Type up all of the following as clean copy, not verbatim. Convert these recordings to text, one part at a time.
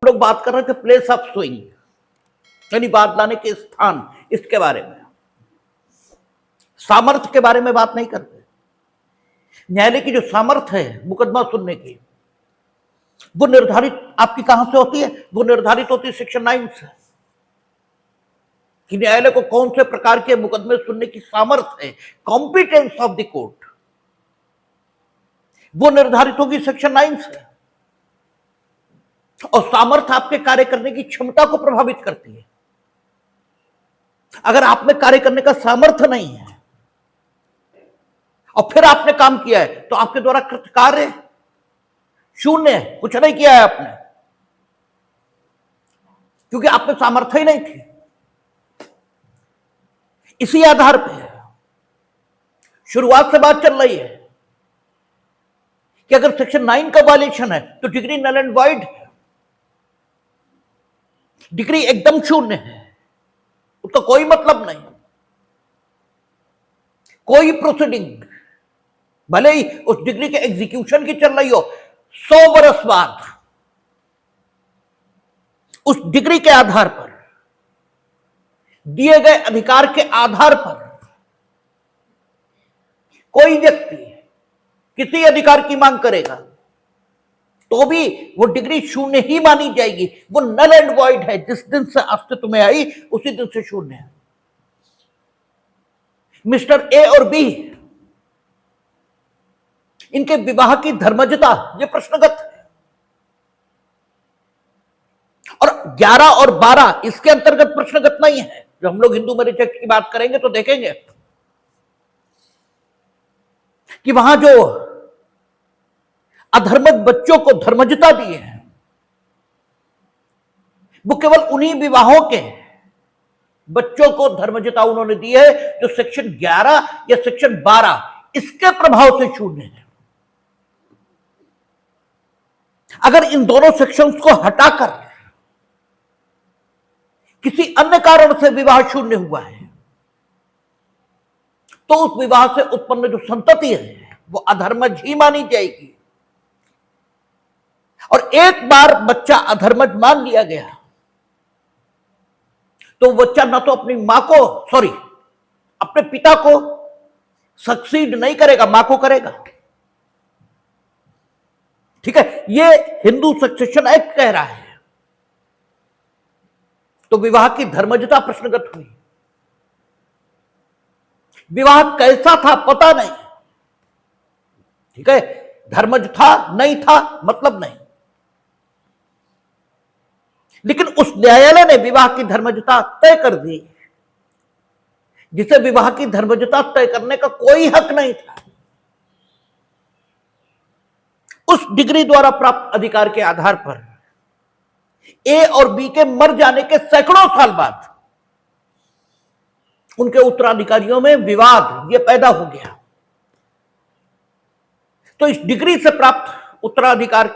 लोग बात कर रहे थे प्लेस ऑफ स्विंग, यानी बात लाने के स्थान, इसके बारे में, सामर्थ्य के बारे में बात नहीं करते। न्यायालय की जो सामर्थ्य है मुकदमा सुनने की, वो निर्धारित आपकी कहां से होती है? वो निर्धारित होती है सेक्शन 9 से, कि न्यायालय को कौन से प्रकार के मुकदमे सुनने की सामर्थ्य है, कॉम्पिटेंस ऑफ द कोर्ट, वो निर्धारित होगी सेक्शन 9 से। और सामर्थ्य आपके कार्य करने की क्षमता को प्रभावित करती है। अगर आप में कार्य करने का सामर्थ्य नहीं है और फिर आपने काम किया है, तो आपके द्वारा कृत कार्य शून्य है, कुछ नहीं किया है आपने, क्योंकि आप में सामर्थ्य ही नहीं थी। इसी आधार पर शुरुआत से बात चल रही है कि अगर सेक्शन 9 का वायलेशन है तो डिग्री नल एंड वॉइड है, डिग्री एकदम शून्य है, उसका कोई मतलब नहीं। कोई प्रोसीडिंग भले ही उस डिग्री के एग्जीक्यूशन की चल रही हो, 100 बरस बाद उस डिग्री के आधार पर, दिए गए अधिकार के आधार पर, कोई व्यक्ति किसी अधिकार की मांग करेगा तो भी वो डिग्री शून्य ही मानी जाएगी। वो नल एंड वॉइड है, जिस दिन से अस्तित्व में आई उसी दिन से शून्य है। मिस्टर ए और बी, इनके विवाह की धर्मजता ये प्रश्नगत है, और 11 और 12 इसके अंतर्गत प्रश्नगत नहीं है। जब हम लोग हिंदू मैरिज एक्ट की बात करेंगे तो देखेंगे कि वहां जो अधर्मज बच्चों को धर्मजता दी है, वो केवल उन्हीं विवाहों के बच्चों को धर्मजता उन्होंने दी है जो सेक्शन 11 या सेक्शन 12 इसके प्रभाव से शून्य है। अगर इन दोनों सेक्शंस को हटाकर किसी अन्य कारण से विवाह शून्य हुआ है, तो उस विवाह से उत्पन्न जो संतति है वो अधर्मज ही मानी जाएगी। और एक बार बच्चा अधर्मज मान लिया गया तो बच्चा ना तो अपनी मां को, अपने पिता को सक्सीड नहीं करेगा, मां को करेगा। ठीक है, ये हिंदू सक्सेशन एक्ट कह रहा है। तो विवाह की धर्मजता प्रश्नगत हुई। विवाह कैसा था पता नहीं, ठीक है, धर्मज था नहीं था मतलब नहीं, लेकिन उस न्यायालय ने विवाह की धर्मजता तय कर दी जिसे विवाह की धर्मजता तय करने का कोई हक नहीं था। उस डिग्री द्वारा प्राप्त अधिकार के आधार पर ए और बी के मर जाने के सैकड़ों साल बाद उनके उत्तराधिकारियों में विवाद ये पैदा हो गया। तो इस डिग्री से प्राप्त उत्तराधिकार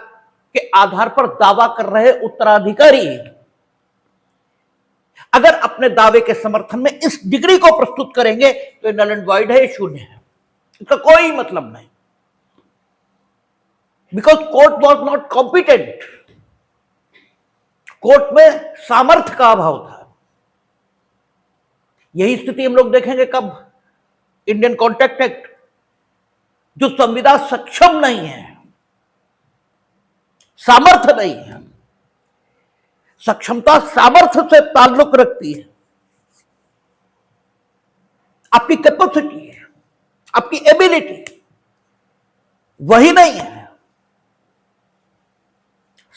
के आधार पर दावा कर रहे उत्तराधिकारी अगर अपने दावे के समर्थन में इस डिग्री को प्रस्तुत करेंगे तो नल एंड वॉइड है, शून्य है, इसका कोई मतलब नहीं, because court was not competent. Court में सामर्थ्य का अभाव था। यही स्थिति हम लोग देखेंगे कब? इंडियन कॉन्ट्रैक्ट एक्ट, जो संविदा सक्षम नहीं है, सामर्थ्य नहीं है। सक्षमता सामर्थ्य से ताल्लुक रखती है। आपकी कैपेसिटी है, आपकी एबिलिटी वही नहीं है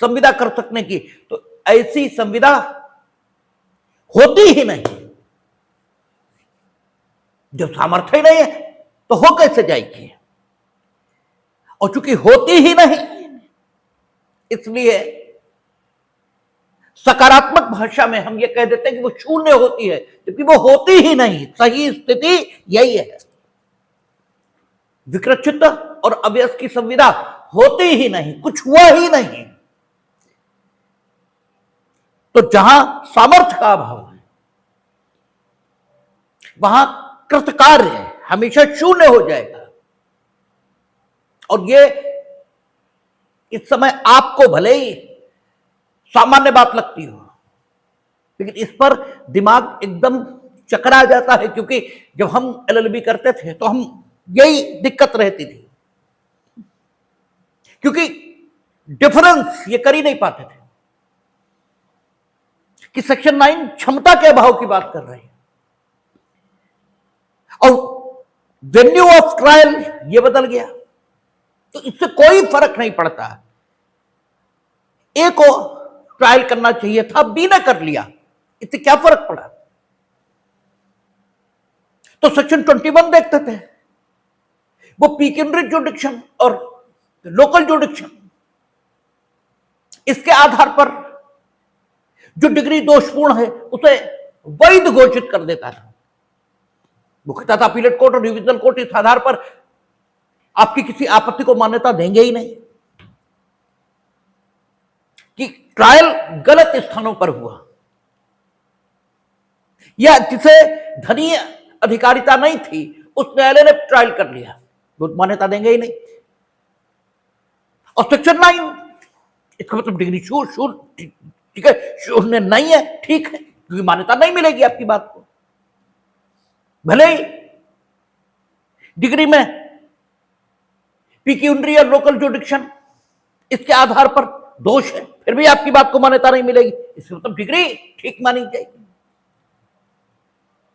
संविदा कर सकने की। तो ऐसी संविदा होती ही नहीं। जब सामर्थ्य ही नहीं है तो हो कैसे जाएगी? और चूंकि होती ही नहीं, इसलिए सकारात्मक भाषा में हम ये कह देते हैं कि वो शून्य होती है, क्योंकि वो होती ही नहीं। सही स्थिति यही है, विकृत और अव्यस्त की संविदा होती ही नहीं, कुछ हुआ ही नहीं। तो जहां सामर्थ्य का अभाव है वहां कृतकार्य हमेशा शून्य हो जाएगा। और ये इस समय आपको भले ही सामान्य बात लगती हो, लेकिन इस पर दिमाग एकदम चकरा जाता है, क्योंकि जब हम एलएलबी करते थे तो हम यही दिक्कत रहती थी, क्योंकि डिफरेंस ये कर ही नहीं पाते थे कि सेक्शन 9 क्षमता के अभाव की बात कर रहे हैं और वेन्यू ऑफ ट्रायल ये बदल गया, तो इससे कोई फर्क नहीं पड़ता। ए को ट्रायल करना चाहिए था, बी ने कर लिया, इससे क्या फर्क पड़ा। तो सेक्शन 21 देखते थे, वो पिक्यूनियरी जुडिक्शन और लोकल जुडिक्शन, इसके आधार पर जो डिग्री दोषपूर्ण है उसे वैध घोषित कर देता था। मुख्यतः अपीलेट कोर्ट और डिविजनल कोर्ट इस आधार पर आपकी किसी आपत्ति को मान्यता देंगे ही नहीं कि ट्रायल गलत स्थानों पर हुआ या जिसे धनी अधिकारिता नहीं थी उस न्यायालय ने ट्रायल कर लिया, वो मान्यता देंगे ही नहीं। और सेक्शन 9 इसका मतलब डिग्री शून्य, ठीक है, शून्य नहीं है, ठीक है, क्योंकि मान्यता नहीं मिलेगी आपकी बात को। भले ही डिग्री में पिक्यूनियरी और लोकल जुडिक्शन इसके आधार पर दोष है, फिर भी आपकी बात को मान्यता नहीं मिलेगी, इससे मतलब डिग्री ठीक मानी जाएगी।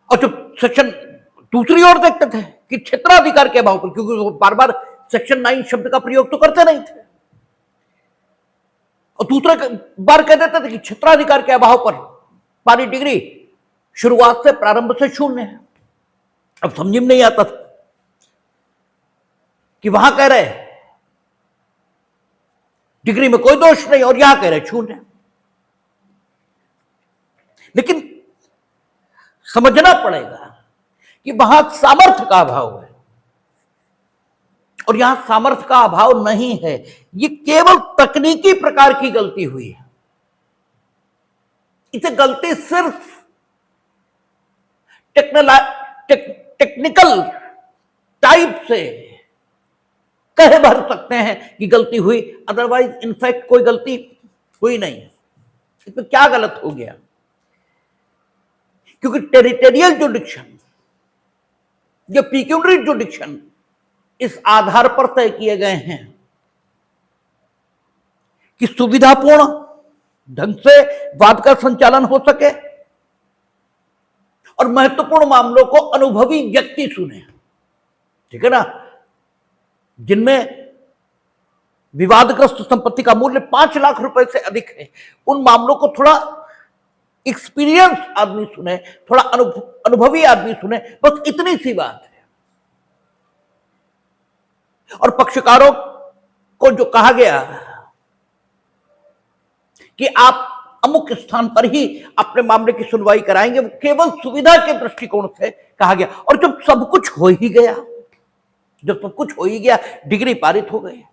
और जब सेक्शन दूसरी ओर देखते थे कि क्षेत्राधिकार के अभाव पर, क्योंकि वो बार बार सेक्शन 9 शब्द का प्रयोग तो करते नहीं थे, और दूसरा बार कह देते थे कि क्षेत्राधिकार के अभाव पर हमारी डिग्री शुरुआत से प्रारंभ से शून्य है। अब समझ में नहीं आता था कि वहां कह रहे डिग्री में कोई दोष नहीं और यहां कह रहे शून्य। लेकिन समझना पड़ेगा कि वहां सामर्थ्य का अभाव है और यहां सामर्थ्य का अभाव नहीं है, ये केवल तकनीकी प्रकार की गलती हुई है। इसे गलती सिर्फ टेक्निकल टाइप से कह भर सकते हैं कि गलती हुई, अदरवाइज इनफैक्ट कोई गलती हुई नहीं है। इसमें क्या गलत हो गया, क्योंकि टेरिटोरियल जुडिक्शन या पिक्यूनियरी जुडिक्शन इस आधार पर तय किए गए हैं कि सुविधापूर्ण ढंग से वाद का संचालन हो सके और महत्वपूर्ण मामलों को अनुभवी व्यक्ति सुने, ठीक है ना, जिनमें विवादग्रस्त संपत्ति का मूल्य 5 लाख रुपए से अधिक है, उन मामलों को थोड़ा एक्सपीरियंस आदमी सुने, थोड़ा अनुभवी आदमी सुने, बस इतनी सी बात है। और पक्षकारों को जो कहा गया कि आप अमुक स्थान पर ही अपने मामले की सुनवाई कराएंगे, वो केवल सुविधा के दृष्टिकोण से कहा गया। और जब सब कुछ हो ही गया, डिग्री पारित हो गई,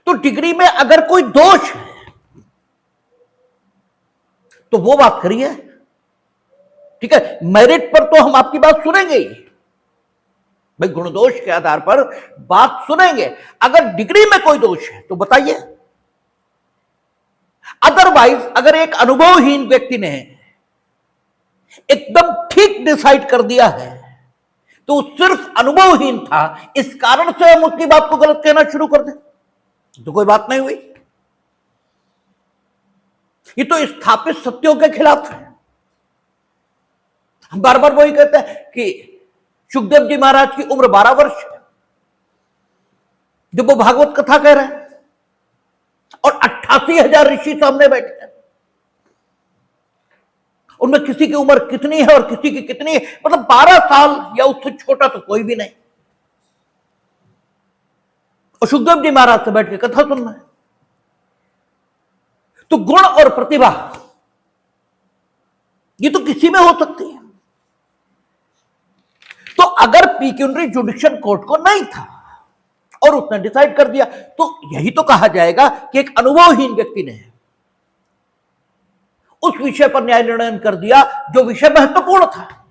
तो डिग्री में अगर कोई दोष है तो वो बात करिए, ठीक है। मेरिट पर तो हम आपकी बात सुनेंगे ही भाई, गुणदोष के आधार पर बात सुनेंगे। अगर डिग्री में कोई दोष है तो बताइए, अदरवाइज अगर एक अनुभवहीन व्यक्ति ने एकदम ठीक डिसाइड कर दिया है तो सिर्फ अनुभवहीन था, इस कारण से हम उसकी बात को गलत कहना शुरू कर दें तो कोई बात नहीं हुई। ये तो स्थापित सत्यों के खिलाफ है। हम बार बार वही कहते हैं कि सुखदेव जी महाराज की उम्र 12 वर्ष है जब वो भागवत कथा कह रहे हैं और 88,000 ऋषि सामने बैठे हैं, उनमें किसी की उम्र कितनी है और किसी की कितनी है, मतलब 12 साल या उससे छोटा तो कोई भी नहीं, और सुखदेव जी महाराज से बैठ के कथा सुनना है। तो गुण और प्रतिभा ये तो किसी में हो सकती है। तो अगर पिक्यूनियरी जुडिक्शन कोर्ट को नहीं था और उसने डिसाइड कर दिया, तो यही तो कहा जाएगा कि एक अनुभवहीन व्यक्ति ने उस विषय पर न्याय निर्णय कर दिया जो विषय महत्वपूर्ण था,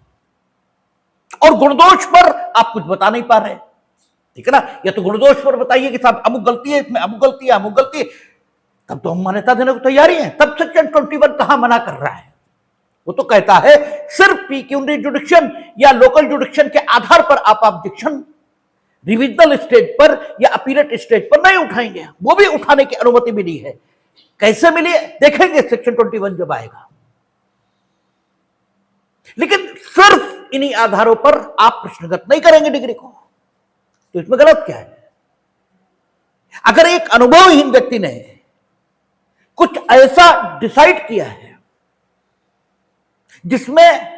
और गुणदोष पर आप कुछ बता नहीं पा रहे, ठीक है ना। या तो गुणदोष पर बताइए कि साहब अमुक गलती है इसमें, अमुक गलती है, अमुक गलती है, तब तो हम मान्यता देने को तैयारी हैं। तब सेक्शन 21 कहां मना कर रहा है? वो तो कहता है सिर्फ पीक्यूनरी जुडिक्शन या लोकल जुडिक्शन के आधार पर आप ऑब्जेक्शन रिविजनल स्टेज पर या अपीलेट स्टेज पर नहीं उठाएंगे। वो भी उठाने की अनुमति मिली है। कैसे मिली देखेंगे सेक्शन 21 जब आएगा। लेकिन सिर्फ इन्हीं आधारों पर आप प्रश्नगत नहीं करेंगे डिग्री को, तो इसमें गलत क्या है? अगर एक अनुभवहीन व्यक्ति ने कुछ ऐसा डिसाइड किया है जिसमें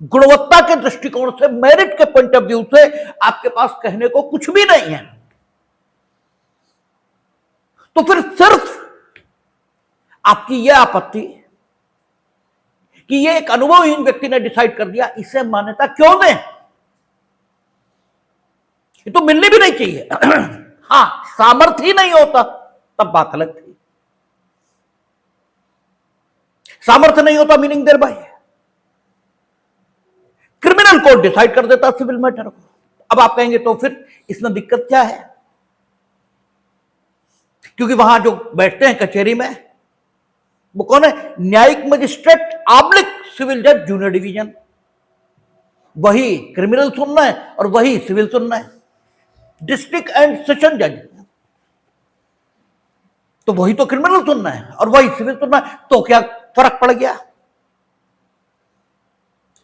गुणवत्ता के दृष्टिकोण से, मेरिट के पॉइंट ऑफ व्यू से आपके पास कहने को कुछ भी नहीं है, तो फिर सिर्फ आपकी यह आपत्ति कि यह एक अनुभवहीन व्यक्ति ने डिसाइड कर दिया, इसे मान्यता क्यों दें? ये तो मिलनी भी नहीं चाहिए। हां, सामर्थ्य ही नहीं होता तब बात अलग थी। सामर्थ्य नहीं होता meaning there by criminal court decide कर देता सिविल मैटर को। अब आप कहेंगे तो फिर इसमें दिक्कत क्या है? क्योंकि वहां जो बैठते हैं कचहरी में वो कौन है? न्यायिक मजिस्ट्रेट ऑब्लिक सिविल जज जूनियर डिवीजन। वही क्रिमिनल सुनना है और वही सिविल सुनना है। डिस्ट्रिक्ट एंड सेशन जज तो वही तो क्रिमिनल सुनना है और वही सिविल सुनना है। तो क्या फर्क पड़ गया?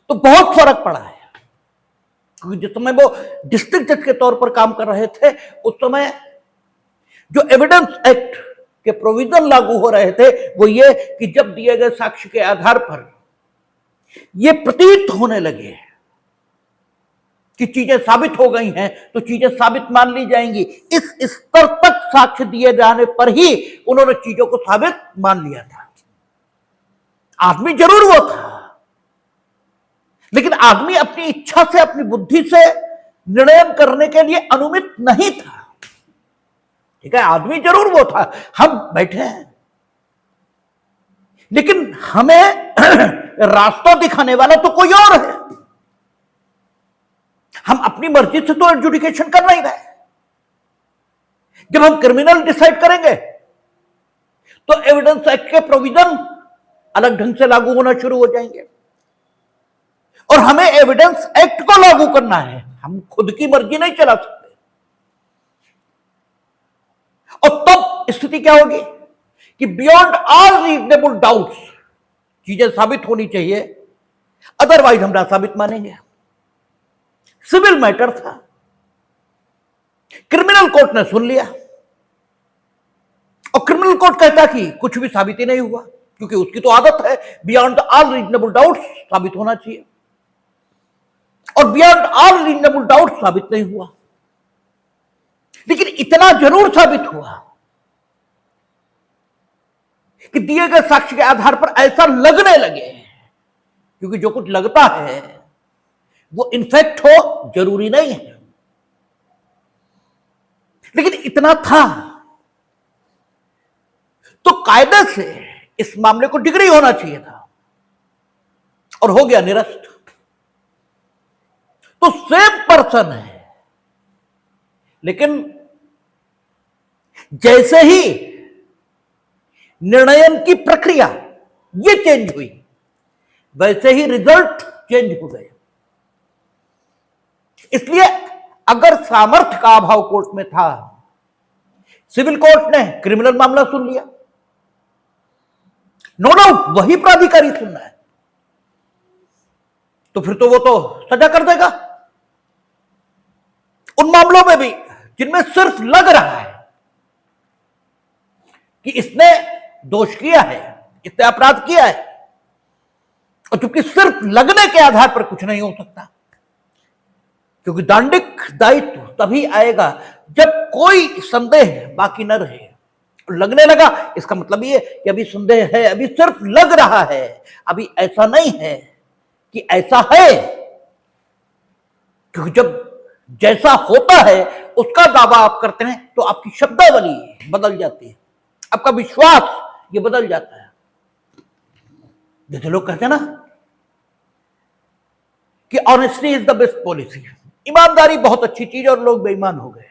तो बहुत फर्क पड़ा है। क्योंकि जिस समय वो डिस्ट्रिक्ट जज के तौर पर काम कर रहे थे, उस समय जो एविडेंस एक्ट के प्रोविजन लागू हो रहे थे वो ये कि जब दिए गए साक्ष्य के आधार पर ये प्रतीत होने लगे कि चीजें साबित हो गई हैं, तो चीजें साबित मान ली जाएंगी। इस स्तर तक साक्ष्य दिए जाने पर ही उन्होंने चीजों को साबित मान लिया था। आदमी जरूर वो था, लेकिन आदमी अपनी इच्छा से, अपनी बुद्धि से निर्णय करने के लिए अनुमित नहीं था। ठीक है, आदमी जरूर वो था। हम बैठे हैं, लेकिन हमें रास्ता दिखाने वाला तो कोई और है। हम अपनी मर्जी से तो एडजुडिकेशन कर नहीं रहे। जब हम क्रिमिनल डिसाइड करेंगे तो एविडेंस एक्ट के प्रोविजन अलग ढंग से लागू होना शुरू हो जाएंगे और हमें एविडेंस एक्ट को लागू करना है। हम खुद की मर्जी नहीं चला सकते। और तब स्थिति क्या होगी कि बियॉन्ड ऑल रीजनेबल डाउट्स चीजें साबित होनी चाहिए, अदरवाइज हम ना साबित मानेंगे। सिविल मैटर था, क्रिमिनल कोर्ट ने सुन लिया और क्रिमिनल कोर्ट कहता कि कुछ भी साबित ही नहीं हुआ, क्योंकि उसकी तो आदत है बियॉन्ड ऑल रीजनेबल डाउट्स साबित होना चाहिए, और बियॉन्ड ऑल रीजनेबल डाउट साबित नहीं हुआ। लेकिन इतना जरूर साबित हुआ कि दिए गए साक्ष्य के आधार पर ऐसा लगने लगे, क्योंकि जो कुछ लगता है वो इनफेक्ट हो जरूरी नहीं है, लेकिन इतना था तो कायदे से इस मामले को डिग्री होना चाहिए था और हो गया निरस्त। तो सेम पर्सन है, लेकिन जैसे ही निर्णयन की प्रक्रिया ये चेंज हुई, वैसे ही रिजल्ट चेंज हो गए। इसलिए अगर सामर्थ्य का अभाव कोर्ट में था, सिविल कोर्ट ने क्रिमिनल मामला सुन लिया, नो डाउट वही प्राधिकारी सुनना है, तो फिर तो वो तो सजा कर देगा। उन मामलों में भी जिनमें सिर्फ लग रहा है कि इसने दोष किया है, इसने अपराध किया है, और चूंकि सिर्फ लगने के आधार पर कुछ नहीं हो सकता, क्योंकि दांडिक दायित्व तभी आएगा जब कोई संदेह बाकी न रहे। लगने लगा इसका मतलब ये कि अभी संदेह है, अभी सिर्फ लग रहा है, अभी ऐसा नहीं है कि ऐसा है। क्योंकि जब जैसा होता है उसका दावा आप करते हैं तो आपकी शब्दावली बदल जाती है, आपका विश्वास ये बदल जाता है। जैसे लोग कहते हैं ना कि honesty is the best policy, ईमानदारी बहुत अच्छी चीज और लोग बेईमान हो गए।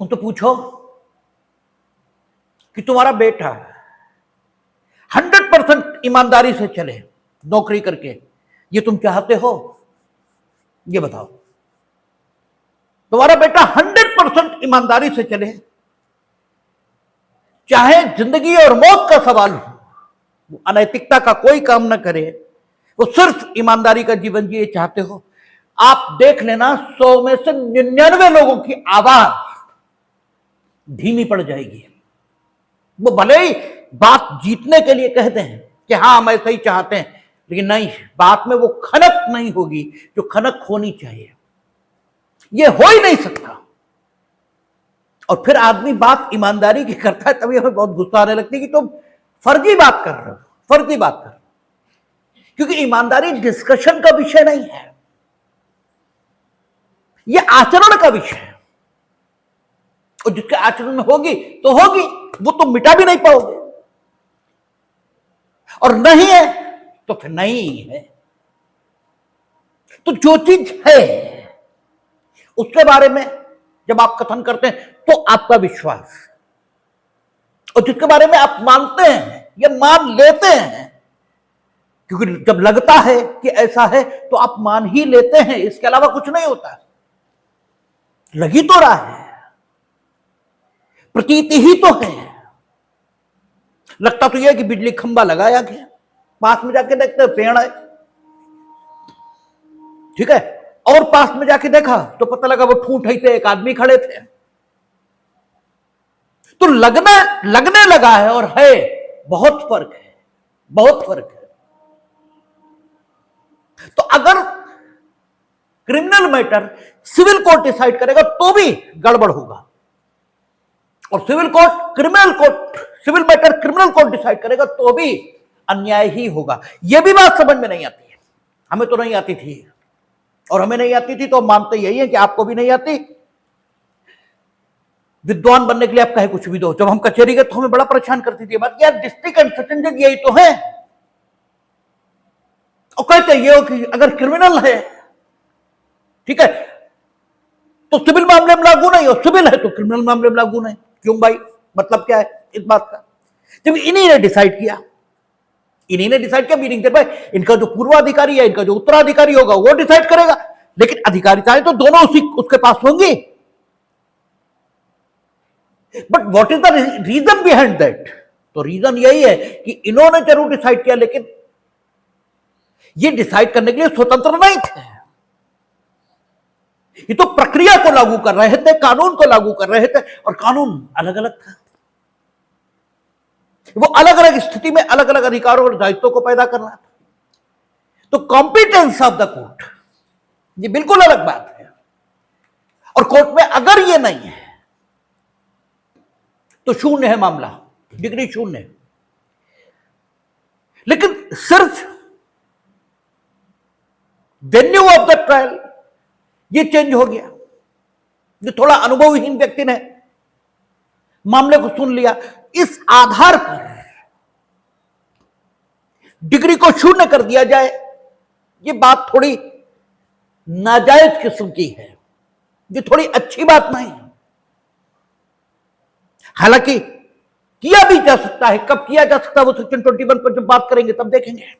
उन तो पूछो कि तुम्हारा बेटा 100% ईमानदारी से चले नौकरी करके, ये तुम चाहते हो? ये बताओ। तुम्हारा बेटा 100% ईमानदारी से चले, चाहे जिंदगी और मौत का सवाल हो, वो अनैतिकता का कोई काम ना करे, वो सिर्फ ईमानदारी का जीवन जिए, चाहते हो? आप देख लेना 100 में से 99 लोगों की आवाज धीमी पड़ जाएगी। वो भले ही बात जीतने के लिए कहते हैं कि हाँ हम ऐसा ही चाहते हैं, लेकिन नहीं, बात में वो खनक नहीं होगी जो खनक होनी चाहिए। ये हो ही नहीं सकता। और फिर आदमी बात ईमानदारी की करता है, तभी हमें बहुत गुस्सा आने लगती है कि तुम फर्जी बात कर रहे हो, फर्जी बात कर रहे हो। क्योंकि ईमानदारी डिस्कशन का विषय नहीं है, यह आचरण का विषय है। और जिसके आचरण में होगी तो होगी, वो तो मिटा भी नहीं पाओगे। और नहीं है तो फिर नहीं है। तो जो चीज है उसके बारे में जब आप कथन करते हैं तो आपका विश्वास, और जिसके बारे में आप मानते हैं या मान लेते हैं, क्योंकि जब लगता है कि ऐसा है तो आप मान ही लेते हैं, इसके अलावा कुछ नहीं होता। लगी तो रहा है, प्रतीति ही तो है। लगता तो यह कि बिजली खंभा लगाया गया, पास में जाके देखते पेड़ है, ठीक है, और पास में जाके देखा तो पता लगा वो ठूंठ ही थे, एक आदमी खड़े थे। तो लगने लगा है और है, बहुत फर्क है, बहुत फर्क है। तो अगर criminal matter civil court decide करेगा तो भी गड़बड़ होगा, और civil matter criminal court decide करेगा तो भी अन्याय ही होगा। यह भी बात समझ में नहीं आती है। हमें तो नहीं आती थी, और हमें नहीं आती थी तो हम मानते यही है कि आपको भी नहीं आती। विद्वान बनने के लिए आप कहे कुछ भी दो। जब हम कचहरी गए तो हमें बड़ा परेशान करती थी बात, यार डिस्ट्रिक्ट एंड सेशन जज यही तो है, और कहते ये हो कि अगर क्रिमिनल है, ठीक है, तो सिविल मामले में लागू नहीं, और सिविल है तो क्रिमिनल मामले में लागू नहीं। क्यों भाई, मतलब क्या है इस बात का? जब इन्हीं ने डिसाइड किया, मीनिंग भाई इनका जो पूर्वाधिकारी है, इनका जो उत्तराधिकारी होगा वो डिसाइड करेगा, लेकिन अधिकारिताएं तो दोनों उसके पास होंगी। But what is the reason behind that? तो रीजन यही है कि इन्होंने जरूर डिसाइड किया, लेकिन ये डिसाइड करने के लिए स्वतंत्र नहीं थे। ये तो प्रक्रिया को लागू कर रहे थे, कानून को लागू कर रहे थे, और कानून अलग अलग था। वो अलग अलग स्थिति में अलग अलग अधिकारों और दायित्वों को पैदा करना था। तो कॉम्पिटेंस ऑफ द कोर्ट ये बिल्कुल अलग बात है, और कोर्ट में अगर ये नहीं है तो शून्य है मामला, डिग्री शून्य है। लेकिन सिर्फ वेन्यू ऑफ द ट्रायल ये चेंज हो गया। जो थोड़ा अनुभवहीन व्यक्ति ने मामले को सुन लिया, इस आधार पर डिग्री को शून्य कर दिया जाए, ये बात थोड़ी नाजायज किस्म की है, ये थोड़ी अच्छी बात नहीं है। हालांकि किया भी जा सकता है, कब किया जा सकता है वो सेक्शन 21 पर जब बात करेंगे तब देखेंगे।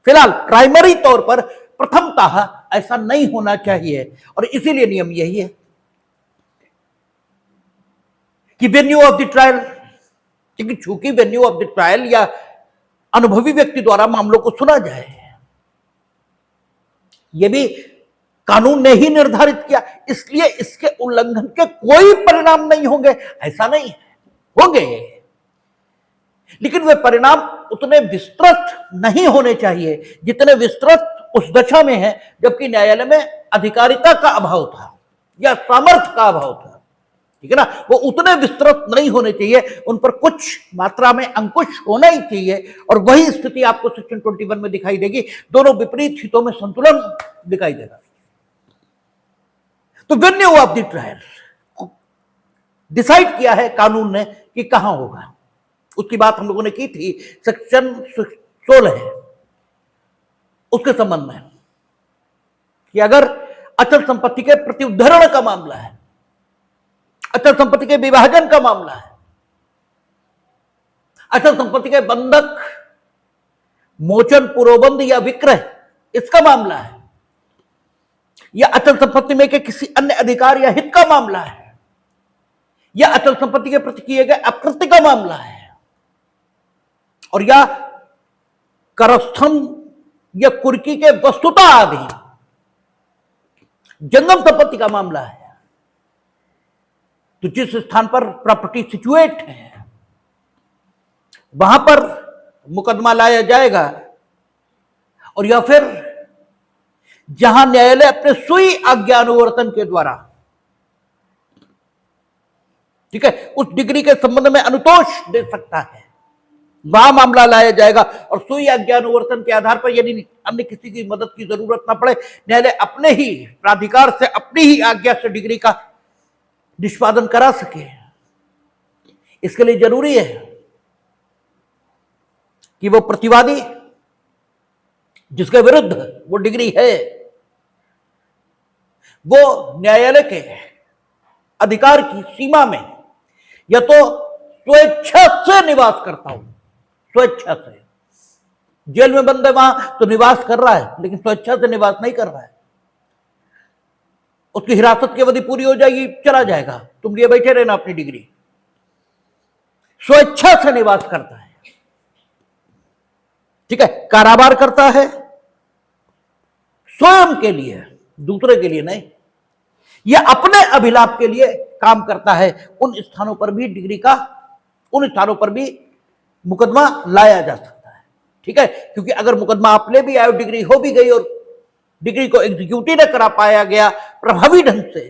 फिलहाल प्राइमरी तौर पर प्रथमतः ऐसा नहीं होना चाहिए, और इसीलिए नियम यही है कि वेन्यू ऑफ द ट्रायल, क्योंकि चूंकि वेन्यू ऑफ द ट्रायल या अनुभवी व्यक्ति द्वारा मामलों को सुना जाए, यह भी कानून ने ही निर्धारित किया, इसलिए इसके उल्लंघन के कोई परिणाम नहीं होंगे, ऐसा नहीं है, होंगे, लेकिन वे परिणाम उतने विस्तृत नहीं होने चाहिए जितने विस्तृत उस दशा में है जबकि न्यायालय में अधिकारिता का अभाव था या सामर्थ्य का अभाव था, ठीक है ना। वो उतने विस्तृत नहीं होने चाहिए, उन पर कुछ मात्रा में अंकुश होना ही चाहिए, और वही स्थिति आपको सेक्शन 21 में दिखाई देगी। दोनों विपरीत हितों में संतुलन दिखाई देगा। तो venue of the trial decide किया है कानून ने कि कहां होगा, उसकी बात हम लोगों ने की थी सेक्शन 16 है उसके संबंध में, कि अगर अचल संपत्ति के प्रत्युद्धरण का मामला है, अचल संपत्ति के विभाजन का मामला है, अचल संपत्ति के बंधक, मोचन, पुरोबंध या विक्रय, इसका मामला है, या अचल संपत्ति में के किसी अन्य अधिकार या हित का मामला है, या अचल संपत्ति के प्रति किए गए अकृत्य का मामला है, और या करस्थम या कुर्की के वस्तुता आदि जंगम संपत्ति का मामला है। तो जिस स्थान पर प्रॉपर्टी सिचुएट है वहां पर मुकदमा लाया जाएगा, और या फिर जहां न्यायालय अपने सुई आज्ञानुवर्तन के द्वारा, ठीक है, उस डिग्री के संबंध में अनुतोष दे सकता है, वहां मामला लाया जाएगा। और सुई आज्ञानुवर्तन के आधार पर यदि अन्य किसी की मदद की जरूरत ना पड़े, न्यायालय अपने ही प्राधिकार से, अपनी ही आज्ञा से डिग्री का निष्पादन करा सके। इसके लिए जरूरी है कि वो प्रतिवादी जिसके विरुद्ध वो डिग्री है, वो न्यायालय के अधिकार की सीमा में या तो स्वेच्छा से निवास करता हो, स्वेच्छा से, जेल में बंद है वहां तो निवास कर रहा है, लेकिन स्वेच्छा से निवास नहीं कर रहा है, उसकी हिरासत की अवधि पूरी हो जाएगी, चला जाएगा, तुम लिए बैठे रहना अपनी डिग्री, स्वेच्छा से निवास करता है, ठीक है, कारावार करता है स्वयं के लिए, दूसरे के लिए नहीं, यह अपने अभिलाप के लिए काम करता है, उन स्थानों पर भी डिग्री का, उन स्थानों पर भी मुकदमा लाया जा सकता है, ठीक है। क्योंकि अगर मुकदमा आपने भी आयो, डिग्री हो भी गई और डिग्री को एग्जीक्यूट ही न करा पाया गया प्रभावी ढंग से,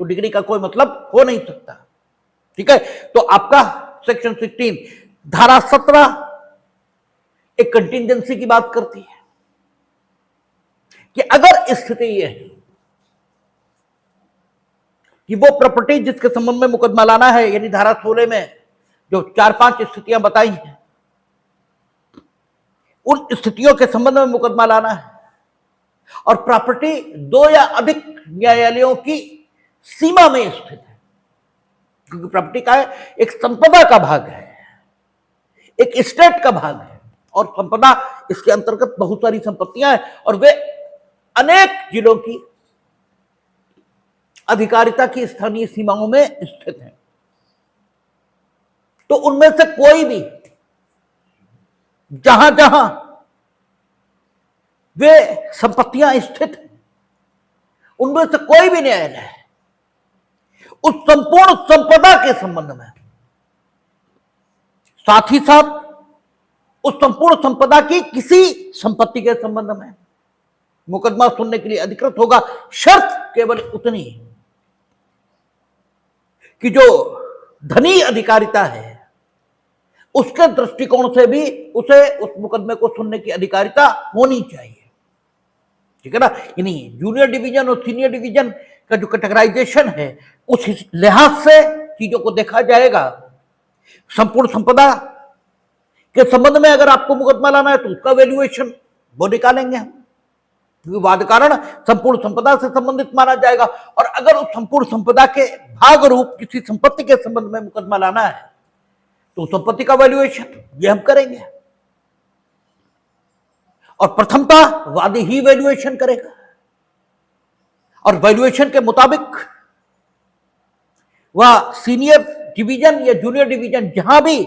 तो डिग्री का कोई मतलब हो नहीं सकता, ठीक है। तो आपका सेक्शन 16 धारा 17 एक कंटिजेंसी की बात करती है कि अगर स्थिति यह है कि वो प्रॉपर्टी जिसके संबंध में मुकदमा लाना है, यानी धारा 16 में जो 4-5 स्थितियां बताई हैं, उन स्थितियों के संबंध में मुकदमा लाना है, और प्रॉपर्टी 2 या अधिक न्यायालयों की सीमा में स्थित है, क्योंकि प्रॉपर्टी का है एक संपदा का भाग है, एक स्टेट का भाग है, और संपदा इसके अंतर्गत बहुत सारी संपत्तियां हैं, और वे अनेक जिलों की अधिकारिता की स्थानीय सीमाओं में स्थित हैं। तो उनमें से कोई भी जहां जहां वे संपत्तियां स्थित हैं, उनमें से कोई भी न्यायालय उस संपूर्ण संपदा के संबंध में, साथ ही साथ उस संपूर्ण संपदा की किसी संपत्ति के संबंध में मुकदमा सुनने के लिए अधिकृत होगा। शर्त केवल उतनी कि जो धनी अधिकारिता है उसके दृष्टिकोण से भी उसे उस मुकदमे को सुनने की अधिकारिता होनी चाहिए, ठीक है ना। यानी जूनियर डिवीजन और सीनियर डिवीजन का जो कैटेगराइजेशन है, उस लिहाज से चीजों को देखा जाएगा। संपूर्ण संपदा के संबंध में अगर आपको मुकदमा लाना है तो उसका वैल्यूएशन वो निकालेंगे हम, क्योंकि वाद कारण संपूर्ण संपदा से संबंधित माना जाएगा। और अगर उस संपूर्ण संपदा के भाग रूप किसी संपत्ति के संबंध में मुकदमा लाना है तो संपत्ति का वैल्यूएशन ये हम करेंगे, और प्रथमतः वादी ही वैल्यूएशन करेगा, और वैल्यूएशन के मुताबिक वह सीनियर डिवीजन या जूनियर डिवीजन जहां भी,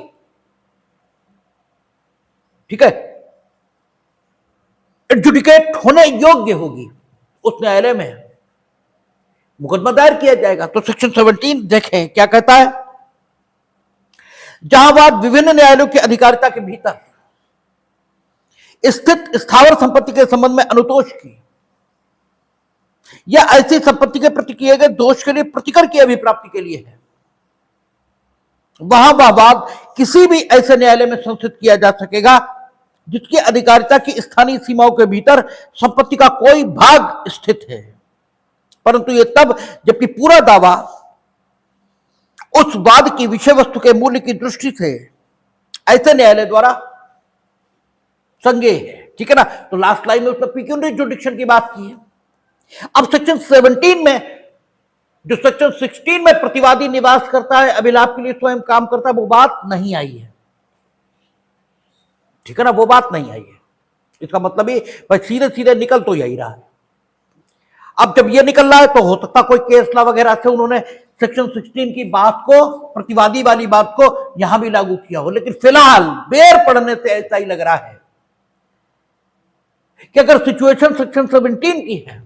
ठीक है, एडजुडिकेट होने योग्य होगी उस न्यायालय में मुकदमा दायर किया जाएगा। तो सेक्शन 17 देखें क्या कहता है। जहां वाद विभिन्न न्यायालयों की अधिकारिता के भीतर स्थित स्थावर संपत्ति के संबंध में अनुतोष की या ऐसी संपत्ति के प्रति किए गए दोष के लिए प्रतिकर की अभिप्राप्ति के लिए है, वहां वह वाद किसी भी ऐसे न्यायालय में संस्थित किया जा सकेगा जिसकी अधिकारिता की स्थानीय सीमाओं के भीतर संपत्ति का कोई भाग स्थित है, परंतु यह तब जबकि पूरा दावा उस वाद की विषय वस्तु के मूल्य की दृष्टि से ऐसे न्यायालय द्वारा संज्ञेय है, ठीक है ना। तो लास्ट लाइन में उसने पिक्यूनरी जुडिक्शन की बात की है। अब सेक्शन 17 में, जो सेक्शन 16 में प्रतिवादी निवास करता है, अभिलाप के लिए स्वयं काम करता है, वो बात नहीं आई है। ठीक है ना, वो बात नहीं आई है। इसका मतलब ये भाई सीधे सीधे निकल तो यही रहा है। अब जब ये निकल रहा है तो हो सकता कोई केस लॉ वगैरह से उन्होंने सेक्शन 16 की बात को, प्रतिवादी वाली बात को यहां भी लागू किया हो, लेकिन फिलहाल बेर पढ़ने से ऐसा ही लग रहा है कि अगर सिचुएशन सेक्शन 17 की है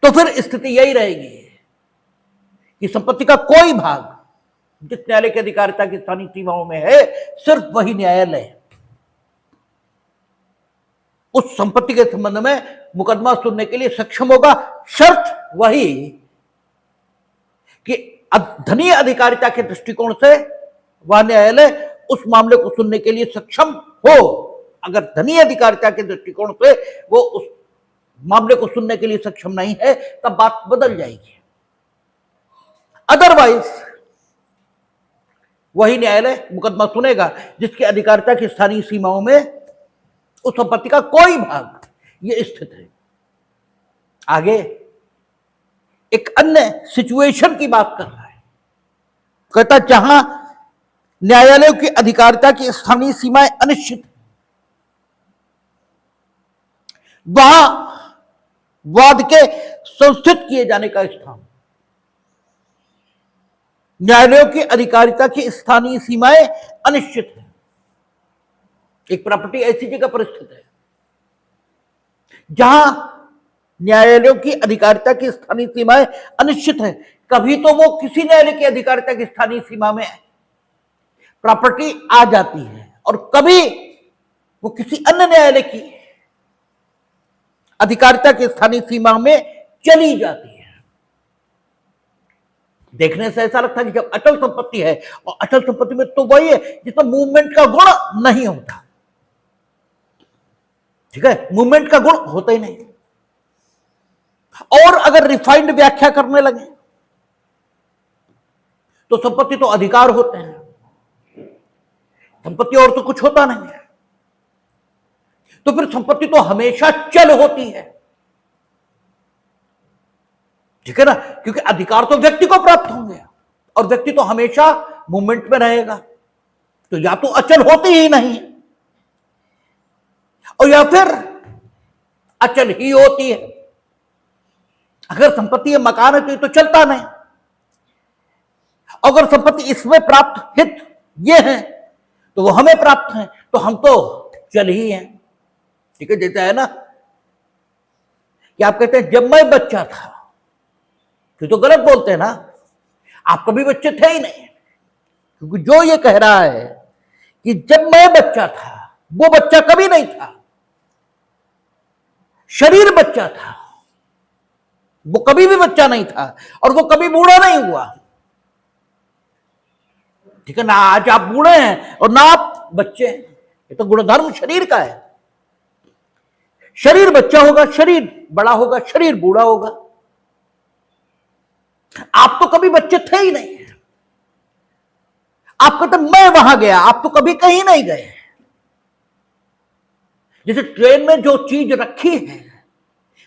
तो फिर स्थिति यही रहेगी कि संपत्ति का कोई भाग जिस न्यायालय की अधिकारिता की स्थानीय सीमाओं में है, सिर्फ वही न्यायालय उस संपत्ति के संबंध में मुकदमा सुनने के लिए सक्षम होगा। शर्त वही कि धनीय अधिकारिता के दृष्टिकोण से वह न्यायालय उस मामले को सुनने के लिए सक्षम हो। अगर धनीय अधिकारिता के दृष्टिकोण से वो उस मामले को सुनने के लिए सक्षम नहीं है, तब बात बदल जाएगी। अदरवाइज वही न्यायालय मुकदमा सुनेगा जिसकी अधिकारिता की स्थानीय सीमाओं में उस संपत्ति का कोई भाग ये स्थित है। आगे एक अन्य सिचुएशन की बात कर रहा है, कहता जहां न्यायालयों की अधिकारिता की स्थानीय सीमाएं अनिश्चित, वहां वाद के संस्थित किए जाने का स्थान। न्यायालयों की अधिकारिता की स्थानीय सीमाएं अनिश्चित है। एक प्रॉपर्टी ऐसी जगह पर स्थित है जहां न्यायालयों की अधिकारिता की स्थानीय सीमाएं अनिश्चित है। कभी तो वो किसी न्यायालय की अधिकारिता की स्थानीय सीमा में प्रॉपर्टी आ जाती है और कभी वो किसी अन्य न्यायालय की अधिकारिता की स्थानीय सीमा में चली जाती है। देखने से ऐसा लगता है कि जब अचल संपत्ति है, और अचल संपत्ति में तो वही है जिसमें मूवमेंट का गुण नहीं होता। ठीक है, मूवमेंट का गुण होता ही नहीं। और अगर रिफाइंड व्याख्या करने लगे तो संपत्ति तो अधिकार होते हैं, संपत्ति और तो कुछ होता नहीं है। तो फिर संपत्ति तो हमेशा चल होती है। ठीक है ना, क्योंकि अधिकार तो व्यक्ति को प्राप्त होंगे और व्यक्ति तो हमेशा मूवमेंट में रहेगा। तो या तो अचल होती ही नहीं और या फिर अचल ही होती है। अगर संपत्ति मकान है तो ये तो चलता नहीं। अगर संपत्ति इसमें प्राप्त हित ये है तो वो हमें प्राप्त है, तो हम तो चल ही हैं। ठीक है, जैसा है ना कि आप कहते हैं जब मैं बच्चा था, तो गलत बोलते हैं ना, आप कभी बच्चे थे ही नहीं। क्योंकि जो ये कह रहा है कि जब मैं बच्चा था, वो बच्चा कभी नहीं था। शरीर बच्चा था, वो कभी भी बच्चा नहीं था और वो कभी बूढ़ा नहीं हुआ। ठीक है ना, आज आप बूढ़े हैं और ना आप बच्चे हैं। ये तो गुणधर्म शरीर का है। शरीर बच्चा होगा, शरीर बड़ा होगा, शरीर बूढ़ा होगा। आप तो कभी बच्चे थे ही नहीं। आप कहते मैं वहां गया, आप तो कभी कहीं नहीं गए। जैसे ट्रेन में जो चीज रखी है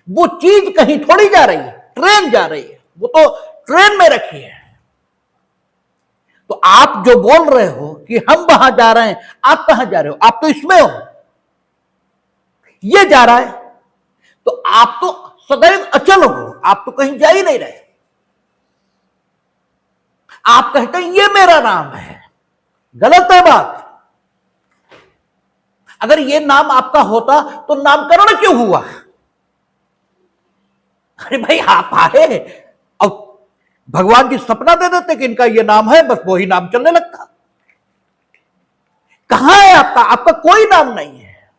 वो चीज कहीं थोड़ी जा रही है, ट्रेन जा रही है, वो तो ट्रेन में रखी है। तो आप जो बोल रहे हो कि हम वहां जा रहे हैं, आप कहां जा रहे हो? आप तो इसमें हो, ये जा रहा है, तो आप तो सदैव अचल हो, आप तो कहीं जा ही नहीं रहे। आप कहते हैं ये मेरा नाम है, गलत है बात। अगर ये नाम आपका होता तो नामकरण क्यों हुआ? अरे भाई आप आए और भगवान जी सपना दे देते कि इनका ये नाम है, बस वही नाम चलने लगता। कहां है आपका? आपका कोई नाम नहीं है,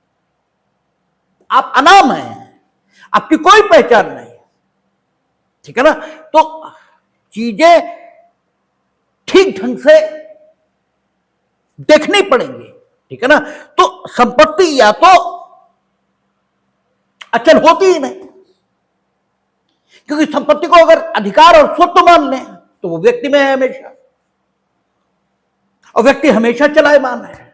आप अनाम हैं, आपकी कोई पहचान नहीं। ठीक है ना, तो चीजें ठीक ढंग से देखनी पड़ेंगी। ठीक है ना, तो संपत्ति या तो अचल होती ही नहीं, क्योंकि संपत्ति को अगर अधिकार और स्वत्व मान लें तो वो व्यक्ति में है हमेशा, और व्यक्ति हमेशा चलायमान है,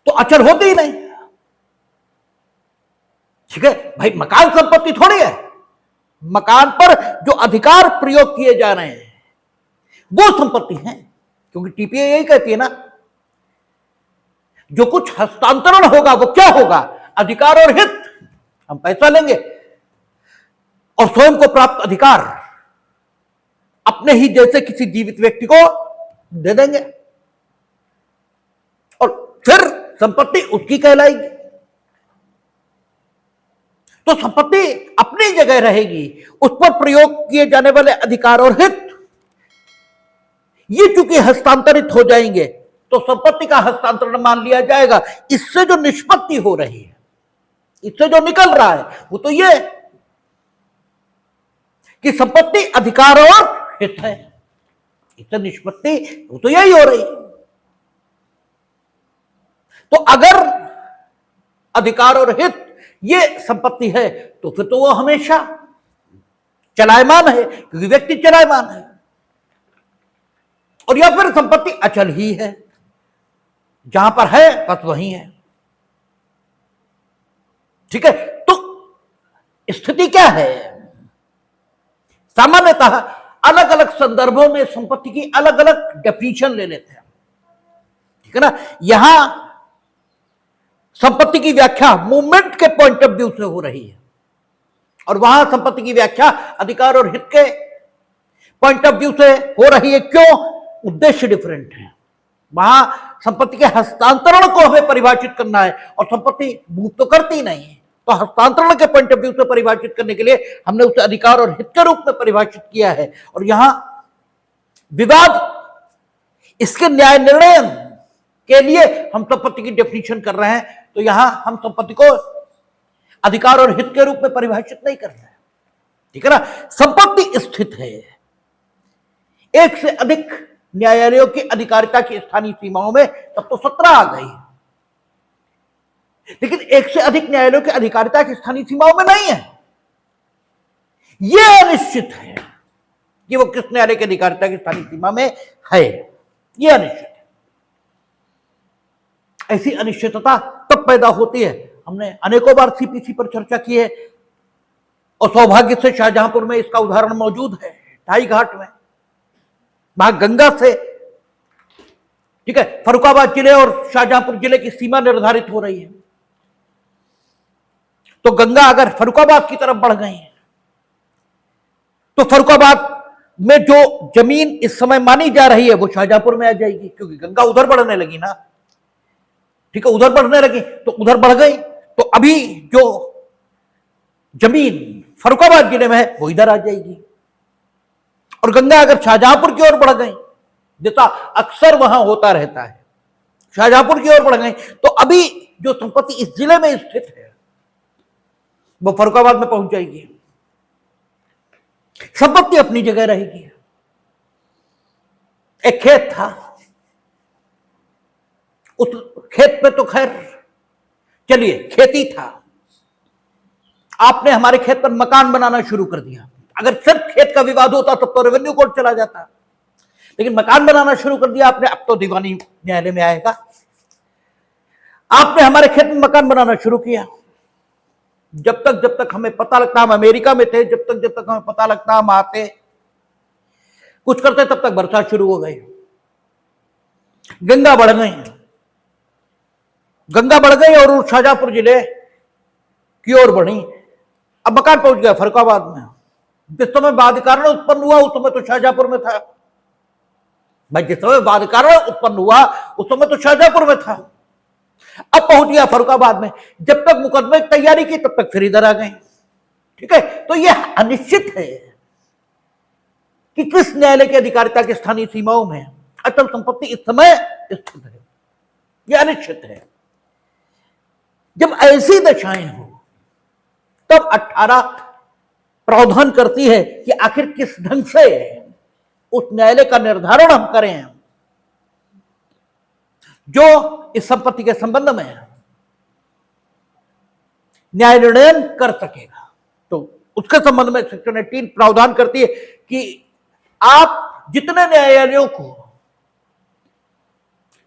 तो अचल होती ही नहीं। ठीक है भाई, मकान संपत्ति थोड़ी है। मकान पर जो अधिकार प्रयोग किए जा रहे हैं वो संपत्ति है, क्योंकि टीपीए यही कहती है ना जो कुछ हस्तांतरण होगा वो क्या होगा? अधिकार और हित। हम पैसा लेंगे और स्वयं को प्राप्त अधिकार अपने ही जैसे किसी जीवित व्यक्ति को दे देंगे और फिर संपत्ति उसकी कहलाएगी। तो संपत्ति अपनी जगह रहेगी, उस पर प्रयोग किए जाने वाले अधिकार और हित ये चूंकि हस्तांतरित हो जाएंगे तो संपत्ति का हस्तांतरण मान लिया जाएगा। इससे जो निष्पत्ति हो रही है, इससे जो निकल रहा है वो तो ये कि संपत्ति अधिकार और हित है। इससे निष्पत्ति वो तो यही हो रही है। तो अगर अधिकार और हित ये संपत्ति है तो फिर तो वो हमेशा चलायमान है, क्योंकि व्यक्ति चलायमान है। और या फिर संपत्ति अचल ही है, जहां पर है बस वही है। ठीक है, तो स्थिति क्या है? सामान्यतः अलग अलग संदर्भों में संपत्ति की अलग अलग डेफिनेशन ले लेते हैं, ठीक है ना। यहां संपत्ति की व्याख्या मूवमेंट के पॉइंट ऑफ व्यू से हो रही है और वहां संपत्ति की व्याख्या अधिकार और हित के पॉइंट ऑफ व्यू से हो रही है। क्यों? उद्देश्य डिफरेंट है। वहां संपत्ति के हस्तांतरण को हमें परिभाषित करना है और संपत्ति मूव तो करती नहीं है, तो हस्तांतरण के पॉइंट ऑफ व्यू से परिभाषित करने के लिए हमने उसे अधिकार और हित के रूप में परिभाषित किया है। और यहां विवाद इसके न्याय निर्णय के लिए हम संपत्ति की डेफिनेशन कर रहे हैं, तो यहां हम संपत्ति को अधिकार और हित के रूप में परिभाषित नहीं कर रहे हैं, ठीक है ना। संपत्ति स्थित है, एक से अधिक न्यायालयों की अधिकारिता की स्थानीय सीमाओं में, तब तो 17 आ गई, लेकिन एक से अधिक न्यायालयों की अधिकारिता की स्थानीय सीमाओं में नहीं है। यह अनिश्चित है कि वो किस न्यायालय की अधिकारिता की स्थानीय सीमा में है, यह अनिश्चित है। ऐसी अनिश्चितता तब पैदा होती है, हमने अनेकों बार सीपीसी पर चर्चा की है और सौभाग्य से शाहजहांपुर में इसका उदाहरण मौजूद है, ढाई घाट में, वहां गंगा से, ठीक है, फर्रुखाबाद जिले और शाहजहांपुर जिले की सीमा निर्धारित हो रही है। तो गंगा अगर फर्रुखाबाद की तरफ बढ़ गई है तो फर्रुखाबाद में जो जमीन इस समय मानी जा रही है वो शाहजहांपुर में आ जाएगी, क्योंकि गंगा उधर बढ़ने लगी ना, ठीक है, उधर बढ़ने लगी तो उधर बढ़ गई। तो अभी जो जमीन फर्रुखाबाद जिले में है वो इधर आ जाएगी। और गंगा अगर शाहजहांपुर की ओर बढ़ गई, जैसा अक्सर वहां होता रहता है, शाहजहांपुर की ओर बढ़ गई, तो अभी जो संपत्ति इस जिले में स्थित है वो फर्रुखाबाद में पहुंच जाएगी। संपत्ति अपनी जगह रहेगी। एक खेत था, उस खेत पे तो खैर चलिए खेती था, आपने हमारे खेत पर मकान बनाना शुरू कर दिया। अगर सिर्फ खेत का विवाद होता तब तो रेवेन्यू कोर्ट चला जाता, लेकिन मकान बनाना शुरू कर दिया आपने, अब तो दीवानी न्यायालय में आएगा। आपने हमारे खेत में मकान बनाना शुरू किया, जब तक हमें पता लगता, हम अमेरिका में थे, जब तक हमें पता लगता हम आते कुछ करते, तब तक बरसात शुरू हो गई, गंगा बढ़ गई, गंगा बढ़ गई और शाहजहांपुर जिले की ओर बढ़ी। अब मकान पहुंच गया फर्रुखाबाद में। जिस समय वाद कारण उत्पन्न हुआ उस समय तो शाहजहांपुर में था भाई, जिस समय वाद कारण उत्पन्न हुआ उस समय तो शाहजहांपुर में था, अब पहुंच गया फर्रुखाबाद में। जब तक मुकदमे की तैयारी की तब तक फिर इधर आ गए, ठीक है। तो यह अनिश्चित है कि किस न्यायालय की अधिकारिता की स्थानीय सीमाओं में अचल संपत्ति इस समय स्थित है, यह अनिश्चित है। जब ऐसी दशाएं हो तब 18 प्रावधान करती है कि आखिर किस ढंग से उस न्यायालय का निर्धारण हम करें जो इस संपत्ति के संबंध में न्याय निर्णय कर सकेगा। तो उसके संबंध में सेक्शन 18 प्रावधान करती है कि आप जितने न्यायालयों को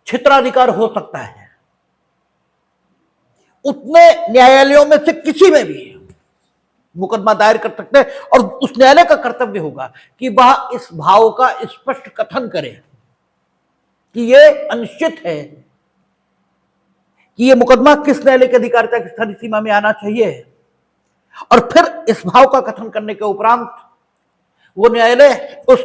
क्षेत्राधिकार हो सकता है उतने न्यायालयों में से किसी में भी मुकदमा दायर कर सकते हैं, और उस न्यायालय का कर्तव्य होगा कि वह इस भाव का स्पष्ट कथन करे कि यह अनिश्चित है कि ये मुकदमा किस न्यायालय की अधिकारिता की स्थानीय सीमा में आना चाहिए, और फिर इस भाव का कथन करने के उपरांत वो न्यायालय उस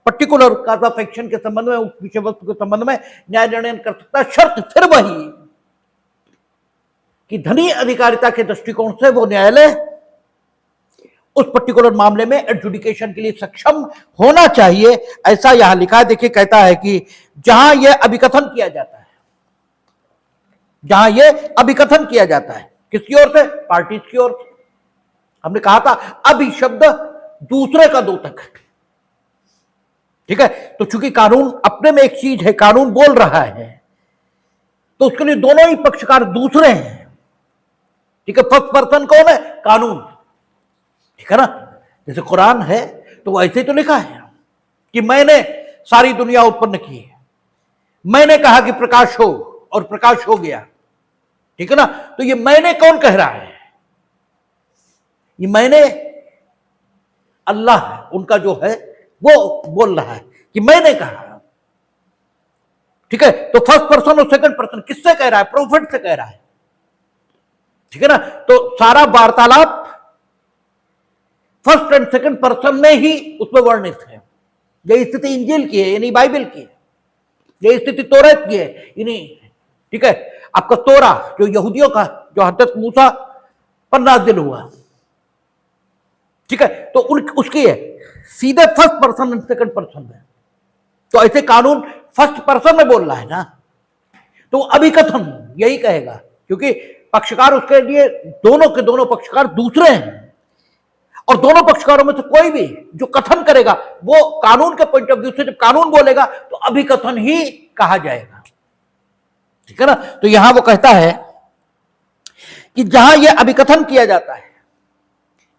पर्टिकुलर काज ऑफ एक्शन के संबंध में, उस विषय वस्तु के संबंध में न्याय निर्णय कर सकता है। शर्त फिर वही कि धनी अधिकारिता के दृष्टिकोण से वो न्यायालय उस पर्टिकुलर मामले में एडजुडिकेशन के लिए सक्षम होना चाहिए। ऐसा यहां लिखा है। देखिए, कहता है कि जहां यह अभिकथन किया जाता है, जहां यह अभिकथन किया जाता है, किसकी ओर से? पार्टीज की ओर से। हमने कहा था अभी शब्द दूसरे का द्योतक है, ठीक है। तो चूंकि कानून अपने में एक चीज है, कानून बोल रहा है, तो उसके लिए दोनों ही पक्षकार दूसरे हैं, ठीक है। फर्स्ट पर्सन कौन है? कानून, ठीक है ना। जैसे कुरान है तो ऐसे ही तो लिखा है कि मैंने सारी दुनिया उत्पन्न की है, मैंने कहा कि प्रकाश हो और प्रकाश हो गया, ठीक है ना। तो ये मैंने कौन कह रहा है? ये मैंने अल्लाह है, उनका जो है वो बोल रहा है कि मैंने कहा, ठीक है। तो फर्स्ट पर्सन और सेकंड पर्सन किससे कह रहा है? प्रोफेट से कह रहा है, ठीक है ना। तो सारा वार्तालाप फर्स्ट एंड सेकंड पर्सन में ही उसमें वर्णित है। यही स्थिति इंजील की है, यानी बाइबल की है। यही स्थिति तौरात की है, यानी, ठीक है, आपका तोरा जो यहूदियों का, जो हजरत मूसा पर नाज़िल हुआ, ठीक है। तो उसकी है सीधे first person and second person में। तो ऐसे कानून फर्स्ट पर्सन में बोल रहा है ना, तो अभिकथन यही कहेगा, क्योंकि पक्षकार उसके लिए दोनों के दोनों पक्षकार दूसरे हैं, और दोनों पक्षकारों में से कोई भी जो कथन करेगा वो कानून के पॉइंट ऑफ व्यू से, जब कानून बोलेगा तो अभिकथन ही कहा जाएगा, ठीक है ना। तो यहां वो कहता है कि जहां यह अभिकथन किया जाता है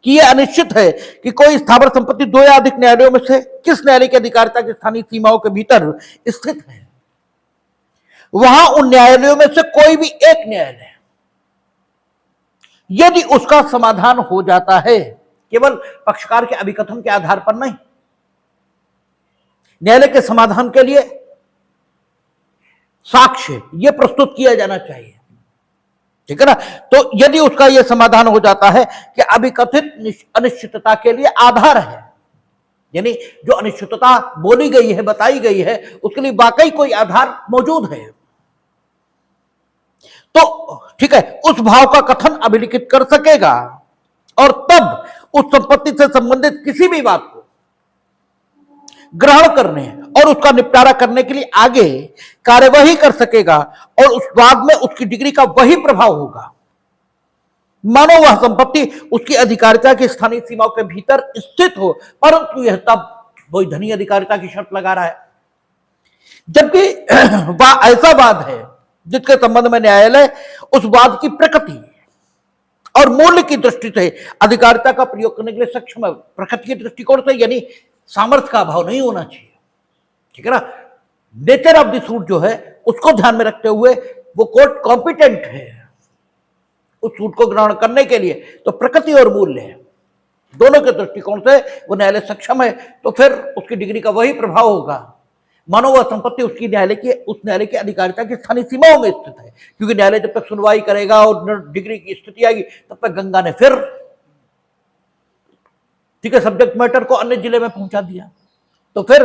कि यह अनिश्चित है कि कोई स्थावर संपत्ति दो या अधिक न्यायालयों में से किस न्यायालय की अधिकारिता की स्थानीय सीमाओं के भीतर स्थित है, वहां उन न्यायालयों में से कोई भी एक न्यायालय, यदि उसका समाधान हो जाता है, केवल पक्षकार के अभिकथन के आधार पर नहीं, न्यायालय के समाधान के लिए साक्ष्य यह प्रस्तुत किया जाना चाहिए, ठीक है ना। तो यदि उसका यह समाधान हो जाता है कि अभिकथित अनिश्चितता के लिए आधार है, यानी जो अनिश्चितता बोली गई है, बताई गई है, उसके लिए वाकई कोई आधार मौजूद है, तो ठीक है, उस भाव का कथन अभिलिखित कर सकेगा, और तब उस संपत्ति से संबंधित किसी भी बात को ग्रहण करने और उसका निपटारा करने के लिए आगे कार्यवाही कर सकेगा, और उस बाद में उसकी डिग्री का वही प्रभाव होगा, मानो वह संपत्ति उसकी अधिकारिता की स्थानीय सीमाओं के भीतर स्थित हो, परंतु यह तब वही धनी अधिकारिता की शर्त लगा रहा है, जबकि वह ऐसा वाद है जिसके संबंध में न्यायालय उस वाद की प्रकृति और मूल्य की दृष्टि से अधिकारिता का प्रयोग करने के लिए सक्षम है। प्रकृति के दृष्टिकोण से, यानी सामर्थ्य का अभाव नहीं होना चाहिए, ठीक है ना। नेचर ऑफ द सूट जो है उसको ध्यान में रखते हुए वो कोर्ट कॉम्पिटेंट है उस सूट को ग्रहण करने के लिए, तो प्रकृति और मूल्य है, दोनों के दृष्टिकोण से वो न्यायालय सक्षम है, तो फिर उसकी डिग्री का वही प्रभाव होगा, मानो वह संपत्ति उसकी उस न्यायालय की अधिकारिता की स्थानीय सीमाओं में स्थित है, क्योंकि न्यायालय जब तक सुनवाई करेगा और डिग्री की स्थिति आएगी, तब तक गंगा ने फिर, ठीक है, सब्जेक्ट मैटर को अन्य जिले में पहुंचा दिया। तो फिर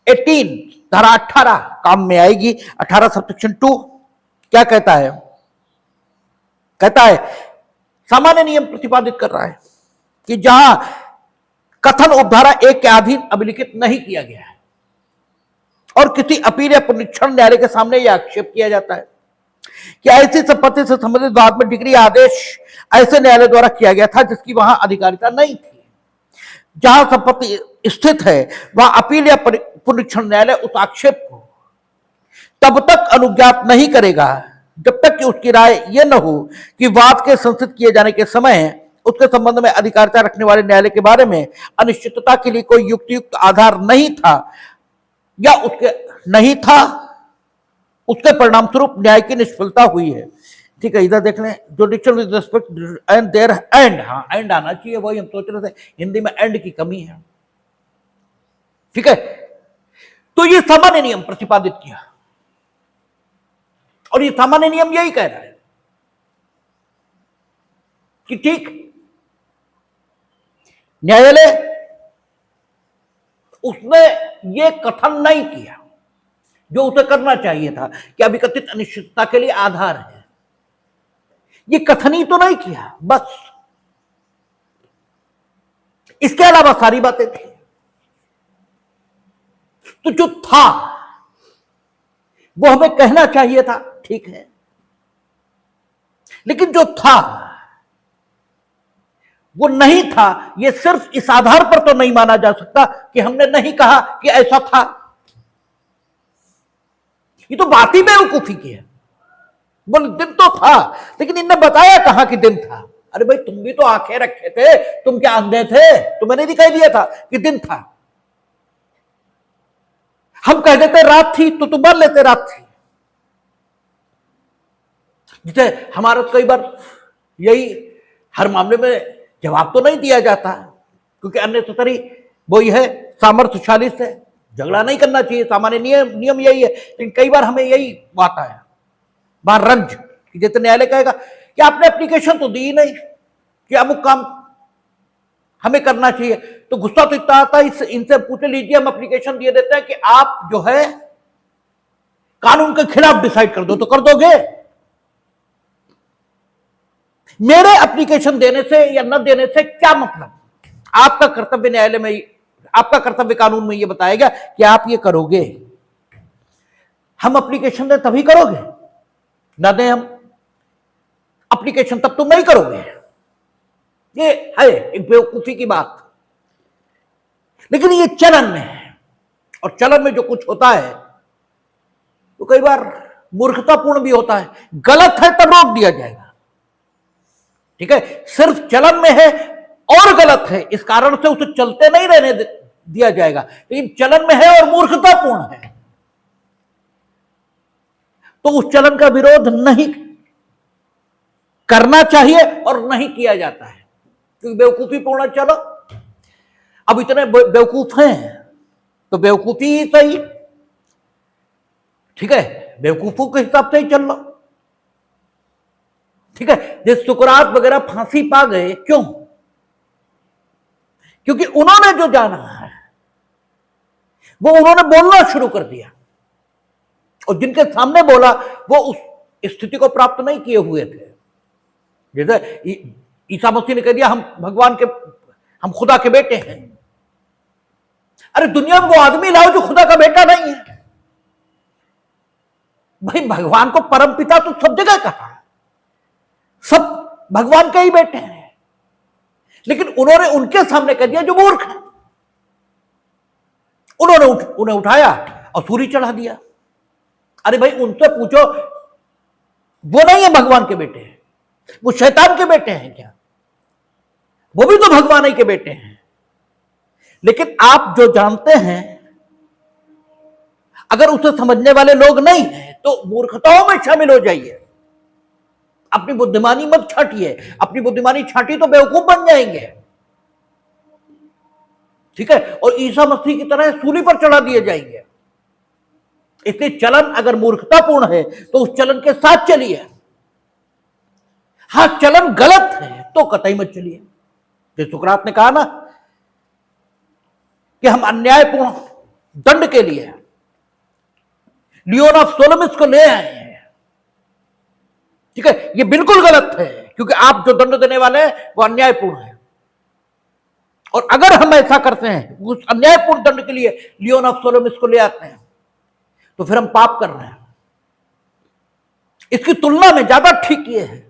18 धारा 18 काम में आएगी। 18 सबसेक्शन 2 क्या कहता है? कहता है सामान्य नियम प्रतिपादित कर रहा है कि जहां कथन उपधारा 1 के अधीन अभिलिखित नहीं किया गया है और किसी अपील या पुनरीक्षण न्यायालय के सामने यह आक्षेप किया जाता है कि ऐसी संपत्ति से संबंधित बाद में डिग्री आदेश ऐसे न्यायालय द्वारा किया गया था जिसकी वहां अधिकारिता नहीं थी, जहां संपत्ति स्थित है वहां अपील या पुनरीक्षण न्यायालय उस आक्षेप को तब तक अनुज्ञात नहीं करेगा जब तक कि उसकी राय यह न हो कि वाद के संसित किए जाने के समय उसके संबंध में अधिकारिता रखने वाले न्यायालय के बारे में अनिश्चितता के लिए कोई युक्तियुक्त आधार नहीं था या उसके परिणाम स्वरूप न्याय की निष्फलता हुई है। ठीक है, इधर देख लें, judicial with respect and there and, हाँ एंड आना चाहिए, वही हम सोच रहे थे, हिंदी में एंड की कमी है। ठीक है, तो ये सामान्य नियम प्रतिपादित किया और ये सामान्य नियम यही कह रहा है कि ठीक, न्यायालय उसने ये कथन नहीं किया जो उसे करना चाहिए था कि अभिकथित अनिश्चितता के लिए आधार है, ये कथन ही तो नहीं किया, बस इसके अलावा सारी बातें थी। तो जो था वो हमें कहना चाहिए था, ठीक है, लेकिन जो था वो नहीं था, ये सिर्फ इस आधार पर तो नहीं माना जा सकता कि हमने नहीं कहा कि ऐसा था। ये तो बात ही बेवकूफी की है। बोल दिन तो था, लेकिन इनने बताया कहां कि दिन था। अरे भाई तुम भी तो आंखें रखे थे, तुम क्या अंधे थे? तुम्हें नहीं दिखाई दिया था कि दिन था? हम कह देते रात थी तो तुम मान लेते रात थी। जैसे हमारा तो कई बार यही, हर मामले में जवाब तो नहीं दिया जाता क्योंकि अननेसेसरी वही है, सामर्थ्यशाली से झगड़ा नहीं करना चाहिए, सामान्य नियम यही है। लेकिन कई बार हमें यही बात आया बार रंज कि जैसे न्यायालय कहेगा कि आपने एप्लीकेशन तो दी नहीं कि अमुक काम हमें करना चाहिए, तो गुस्सा तो इतना आता है, इनसे पूछ लीजिए, हम एप्लीकेशन दिए देते हैं कि आप जो है कानून के खिलाफ डिसाइड कर दो, तो कर दोगे? मेरे एप्लीकेशन देने से या न देने से क्या मतलब? आपका कर्तव्य न्यायालय में, आपका कर्तव्य कानून में यह बताएगा कि आप ये करोगे। हम एप्लीकेशन दें तभी करोगे, ना दें हम एप्लीकेशन तब तुम नहीं करोगे। ये है एक बेवकूफी की बात, लेकिन ये चलन में है, और चलन में जो कुछ होता है तो कई बार मूर्खतापूर्ण भी होता है। गलत है तब रोक दिया जाएगा, ठीक है, सिर्फ चलन में है और गलत है इस कारण से उसे चलते नहीं रहने दिया जाएगा, लेकिन चलन में है और मूर्खतापूर्ण है तो उस चलन का विरोध नहीं करना चाहिए और नहीं किया जाता है, क्योंकि बेवकूफीपूर्ण चलो। अब इतने बेवकूफ हैं तो बेवकूफी ही सही, ठीक है, बेवकूफों के हिसाब से ही चल लो, ठीक है। जैसे सुकरात वगैरह फांसी पा गए, क्यों? क्योंकि उन्होंने जो जाना है वो उन्होंने बोलना शुरू कर दिया, और जिनके सामने बोला वो उस स्थिति को प्राप्त नहीं किए हुए थे। जैसे ईसा मसीह ने कह दिया हम खुदा के बेटे हैं। अरे दुनिया में वो आदमी लाओ जो खुदा का बेटा नहीं है। भाई भगवान को परमपिता तो सब जगह कहा, सब भगवान के ही बेटे हैं, लेकिन उन्होंने उनके सामने कह दिया जो मूर्ख है। उन्होंने उन्हें उठाया और सूली चढ़ा दिया। अरे भाई उनसे पूछो, वो नहीं है भगवान के बेटे, वो शैतान के बेटे हैं क्या? वो भी तो भगवान ही के बेटे हैं। लेकिन आप जो जानते हैं अगर उसे समझने वाले लोग नहीं हैं तो मूर्खताओं में शामिल हो जाइए। अपनी बुद्धिमानी मत छाटिए, अपनी बुद्धिमानी छाटी तो बेवकूफ बन जाएंगे, ठीक है, और ईसा मसीह की तरह सूली पर चढ़ा दिए जाएंगे। इसलिए चलन अगर मूर्खतापूर्ण है तो उस चलन के साथ चलिए। हाँ, चलन गलत है तो कतई मत चलिए। जैसे सुकरात ने कहा ना कि हम अन्यायपूर्ण दंड के लिए लियोन ऑफ सोलमिस को ले आए हैं, ठीक है, ये बिल्कुल गलत है क्योंकि आप जो दंड देने वाले हैं वो अन्यायपूर्ण है, और अगर हम ऐसा करते हैं उस अन्यायपूर्ण दंड के लिए लियोन ऑफ सोलमिस को ले आते हैं तो फिर हम पाप कर रहे हैं। इसकी तुलना में ज्यादा ठीक ये है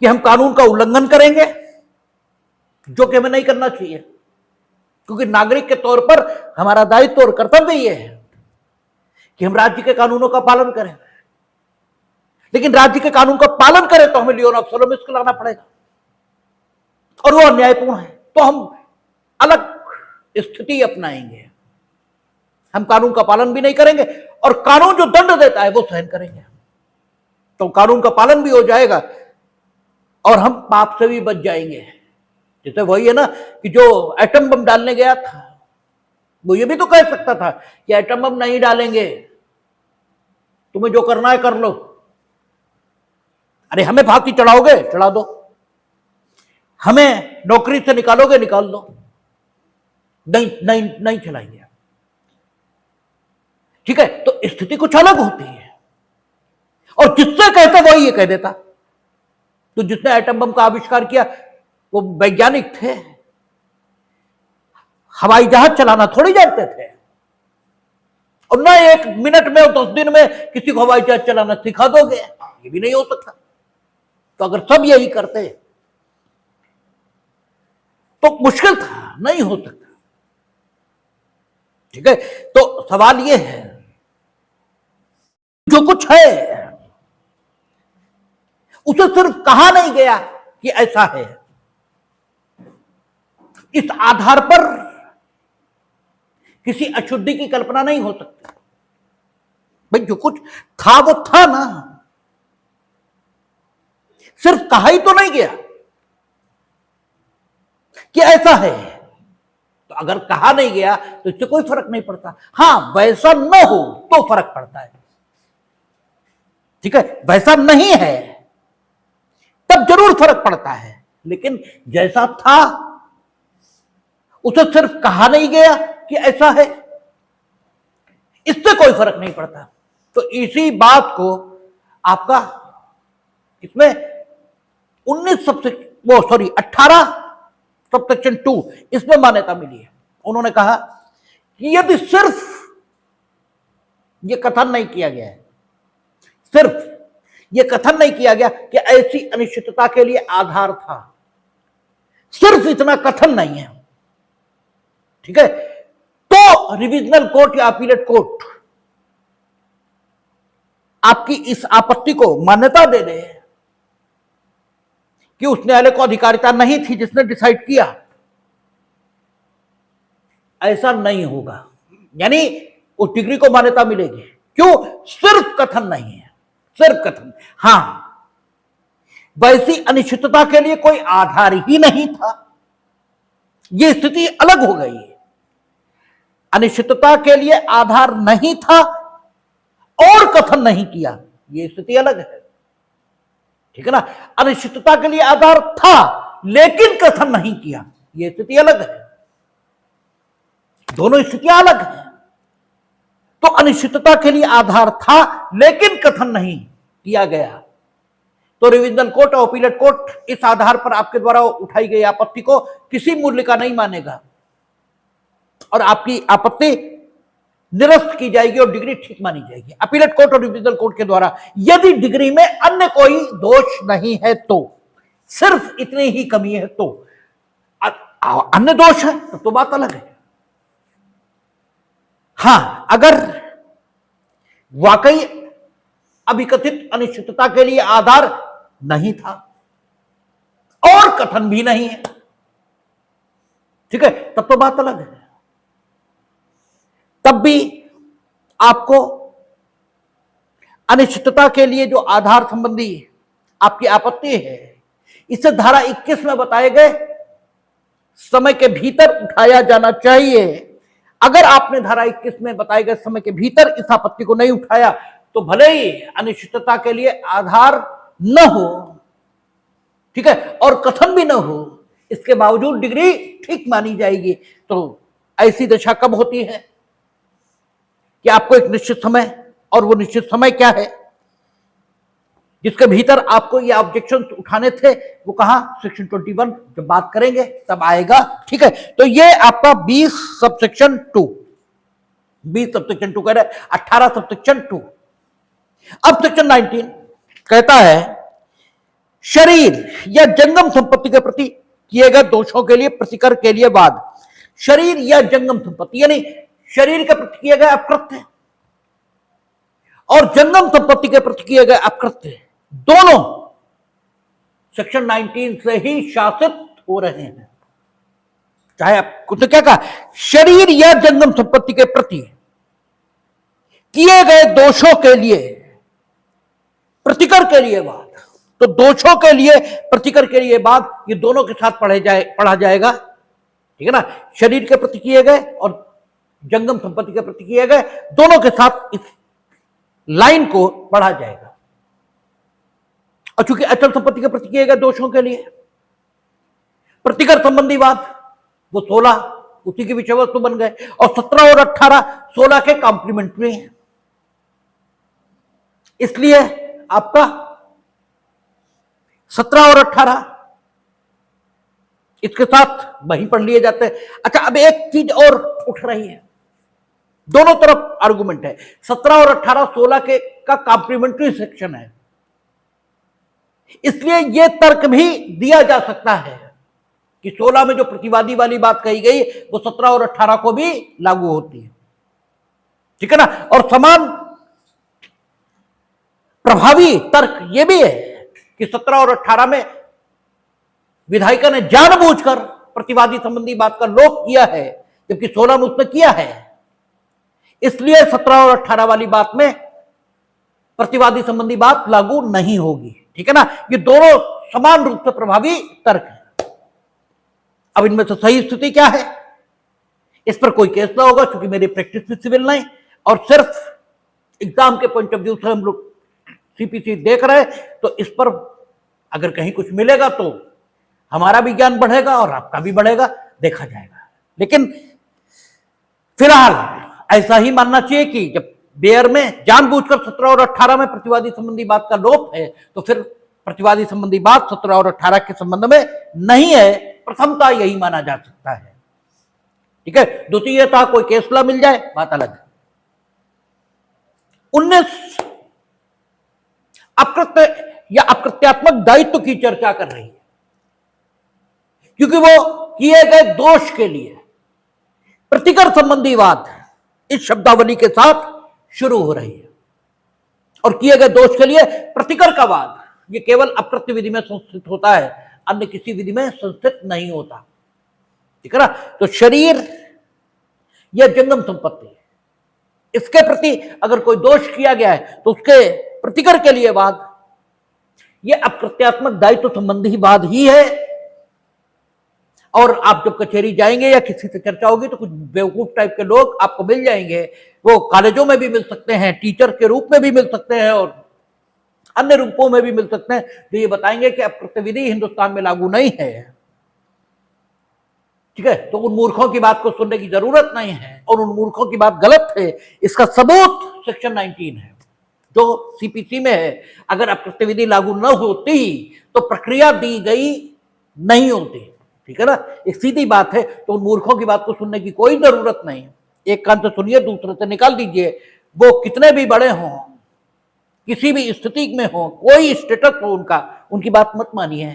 कि हम कानून का उल्लंघन करेंगे, जो कि हमें नहीं करना चाहिए, क्योंकि नागरिक के तौर पर हमारा दायित्व और कर्तव्य यह है कि हम राज्य के कानूनों का पालन करें। लेकिन राज्य के कानून का पालन करें तो हमें लियोन ऑफ सोलमिस को लाना पड़ेगा, और वो अन्यायपूर्ण है तो हम अलग स्थिति अपनाएंगे। हम कानून का पालन भी नहीं करेंगे और कानून जो दंड देता है वो सहन करेंगे, तो कानून का पालन भी हो जाएगा और हम पाप से भी बच जाएंगे। जैसे वही है ना कि जो एटम बम डालने गया था वो ये भी तो कह सकता था कि एटम बम नहीं डालेंगे, तुम्हें जो करना है कर लो। अरे हमें फांसी चढ़ाओगे, चढ़ा दो, हमें नौकरी से निकालोगे, निकाल दो, नहीं नहीं नहीं चलाएंगे। ठीक है, तो स्थिति कुछ अलग होती है, और जिससे कहते वही ये कह देता। तो जिसने एटम बम का आविष्कार किया वो वैज्ञानिक थे, हवाई जहाज चलाना थोड़ी जानते थे, और ना 1 मिनट में और 10 दिन में किसी को हवाई जहाज चलाना सिखा दोगे, ये भी नहीं हो सकता। तो अगर सब यही करते तो मुश्किल था, नहीं हो सकता। ठीक है, तो सवाल यह है, जो कुछ है उसे सिर्फ कहा नहीं गया कि ऐसा है, इस आधार पर किसी अशुद्धि की कल्पना नहीं हो सकती। भाई जो कुछ था वो था ना, सिर्फ कहा ही तो नहीं गया कि ऐसा है। तो अगर कहा नहीं गया तो इससे कोई फर्क नहीं पड़ता। हां, वैसा न हो तो फर्क पड़ता है। ठीक है, वैसा नहीं है तब जरूर फर्क पड़ता है, लेकिन जैसा था उसे सिर्फ कहा नहीं गया कि ऐसा है, इससे कोई फर्क नहीं पड़ता। तो इसी बात को आपका इसमें 18 सबसेक्शन 2 इसमें मान्यता मिली है। उन्होंने कहा कि यदि सिर्फ यह कथन नहीं किया गया है, सिर्फ यह कथन नहीं किया गया कि ऐसी अनिश्चितता के लिए आधार था, सिर्फ इतना कथन नहीं है, ठीक है, तो रिविजनल कोर्ट या अपीलेट कोर्ट आपकी इस आपत्ति को मान्यता दे दे कि उस न्यायालय को अधिकारिता नहीं थी जिसने डिसाइड किया, ऐसा नहीं होगा। यानी उस डिग्री को मान्यता मिलेगी। क्यों? सिर्फ कथन नहीं है, सिर्फ कथन। हां, वैसी अनिश्चितता के लिए कोई आधार ही नहीं था, यह स्थिति अलग हो गई। अनिश्चितता के लिए आधार नहीं था और कथन नहीं किया, यह स्थिति अलग है। ठीक है ना? अनिश्चितता के लिए आधार था लेकिन कथन नहीं किया, यह स्थिति अलग है। दोनों स्थितियां अलग हैं। तो अनिश्चितता के लिए आधार था लेकिन कथन नहीं किया गया, तो रिविजनल कोर्ट और अपीलेट कोर्ट इस आधार पर आपके द्वारा उठाई गई आपत्ति को किसी मूल्य का नहीं मानेगा और आपकी आपत्ति निरस्त की जाएगी और डिग्री ठीक मानी जाएगी। अपीलेट कोर्ट और रिविजनल कोर्ट के द्वारा यदि डिग्री में अन्य कोई दोष नहीं है, तो सिर्फ इतनी ही कमी है, तो अन्य दोष है तो बात अलग है। हां, अगर वाकई अभिकथित अनिश्चितता के लिए आधार नहीं था और कथन भी नहीं है, ठीक है, तब तो बात अलग है। तब भी आपको अनिश्चितता के लिए जो आधार संबंधी आपकी आपत्ति है, इसे धारा 21 में बताए गए समय के भीतर उठाया जाना चाहिए। अगर आपने धारा 21 में बताए गए समय के भीतर इस आपत्ति को नहीं उठाया तो भले ही अनिश्चितता के लिए आधार न हो, ठीक है, और कथन भी न हो, इसके बावजूद डिग्री ठीक मानी जाएगी। तो ऐसी दशा कब होती है कि आपको एक निश्चित समय, और वो निश्चित समय क्या है जिसके भीतर आपको ये ऑब्जेक्शन उठाने थे, वो कहां? सेक्शन 21 जब बात करेंगे तब आएगा। ठीक है, तो ये आपका 20 सबसेक्शन 2, 20 सबसेक्शन 2 कह रहे 18 सबसेक्शन 2। अब सेक्शन 19 कहता है शरीर या जंगम संपत्ति के प्रति किए गए दोषों के लिए प्रतिकर के लिए वाद। शरीर या जंगम संपत्ति यानी शरीर के प्रति किए गए अपकृत्य और जंगम संपत्ति के प्रति किए गए अपकृत्य दोनों सेक्शन 19 से ही शासित हो रहे हैं। चाहे आपको तो क्या कहा, शरीर या जंगम संपत्ति के प्रति किए गए दोषों के लिए प्रतिकर के लिए वाद। तो दोषों के लिए प्रतिकर के लिए वाद, ये दोनों के साथ पढ़ा जाएगा। ठीक है ना? शरीर के प्रति किए गए और जंगम संपत्ति के प्रति किए गए, दोनों के साथ इस लाइन को बढ़ा जाएगा। और चूंकि अचल संपत्ति के प्रति किए गए दोषों के लिए प्रतिकर संबंधी वाद वो 16 उसी की विषय वस्तु बन गए, और 17 और 18 16 के कॉम्प्लीमेंट्री हैं। इसलिए आपका 17 और 18 इसके साथ वहीं पढ़ लिए जाते हैं। अच्छा, अब एक चीज और उठ रही है, दोनों तरफ आर्गुमेंट है। 17 और 18 16 के का कॉम्प्लीमेंट्री सेक्शन है, इसलिए यह तर्क भी दिया जा सकता है कि 16 में जो प्रतिवादी वाली बात कही गई वो 17 और 18 को भी लागू होती है, ठीक है ना। और समान प्रभावी तर्क यह भी है कि 17 और 18 में विधायिका ने जानबूझकर प्रतिवादी संबंधी बात का लोप किया है, जबकि 16 में उसने किया है। इसलिए 17 और 18 वाली बात में प्रतिवादी संबंधी बात लागू नहीं होगी, ठीक है ना। ये दोनों समान रूप से प्रभावी तर्क है। अब इनमें से सही स्थिति क्या है, इस पर कोई केस ना होगा, क्योंकि मेरी प्रैक्टिस भी सिविल नहीं, और सिर्फ एग्जाम के पॉइंट ऑफ व्यू से हम लोग सीपीसी देख रहे हैं। तो इस पर अगर कहीं कुछ मिलेगा तो हमारा भी ज्ञान बढ़ेगा और आपका भी बढ़ेगा, देखा जाएगा। लेकिन फिलहाल ऐसा ही मानना चाहिए कि जब बेयर में जानबूझकर 17 और 18 में प्रतिवादी संबंधी बात का लोप है, तो फिर प्रतिवादी संबंधी बात 17 और 18 के संबंध में नहीं है, प्रथमता यही माना जा सकता है, ठीक है। द्वितीयता कोई केसला मिल जाए बात अलग है। 19 अकृत्य या अकृत्यात्मक दायित्व की चर्चा कर रही है, क्योंकि वो किए गए दोष के लिए प्रतिकर संबंधी बात इस शब्दावली के साथ शुरू हो रही है, और किए गए दोष के लिए प्रतिकर का वाद ये केवल अकृत्य विधि में संस्थित होता है, अन्य किसी विधि में संस्थित नहीं होता, ठीक है ना। तो शरीर या जंगम संपत्ति, इसके प्रति अगर कोई दोष किया गया है तो उसके प्रतिकर के लिए वाद ये अकृत्यात्मक दायित्व संबंधी वाद ही है। और आप जब कचहरी जाएंगे या किसी से चर्चा होगी तो कुछ बेवकूफ टाइप के लोग आपको मिल जाएंगे, वो कॉलेजों में भी मिल सकते हैं, टीचर के रूप में भी मिल सकते हैं, और अन्य रूपों में भी मिल सकते हैं, जो ये बताएंगे कि अकृत्य विधि हिंदुस्तान में लागू नहीं है, ठीक है। तो उन मूर्खों की बात को सुनने की जरूरत नहीं है, और उन मूर्खों की बात गलत है। इसका सबूत सेक्शन 19 है जो सीपीसी में है। अगर अकृत्य विधि लागू न होती तो प्रक्रिया दी गई नहीं होती, ठीक है ना। एक सीधी बात है, तो उन मूर्खों की बात को सुनने की कोई जरूरत नहीं है। एक कान से सुनिए, दूसरे से निकाल दीजिए। वो कितने भी बड़े हों, किसी भी स्थिति में हो, कोई स्टेटस हो उनका, उनकी बात मत मानिए,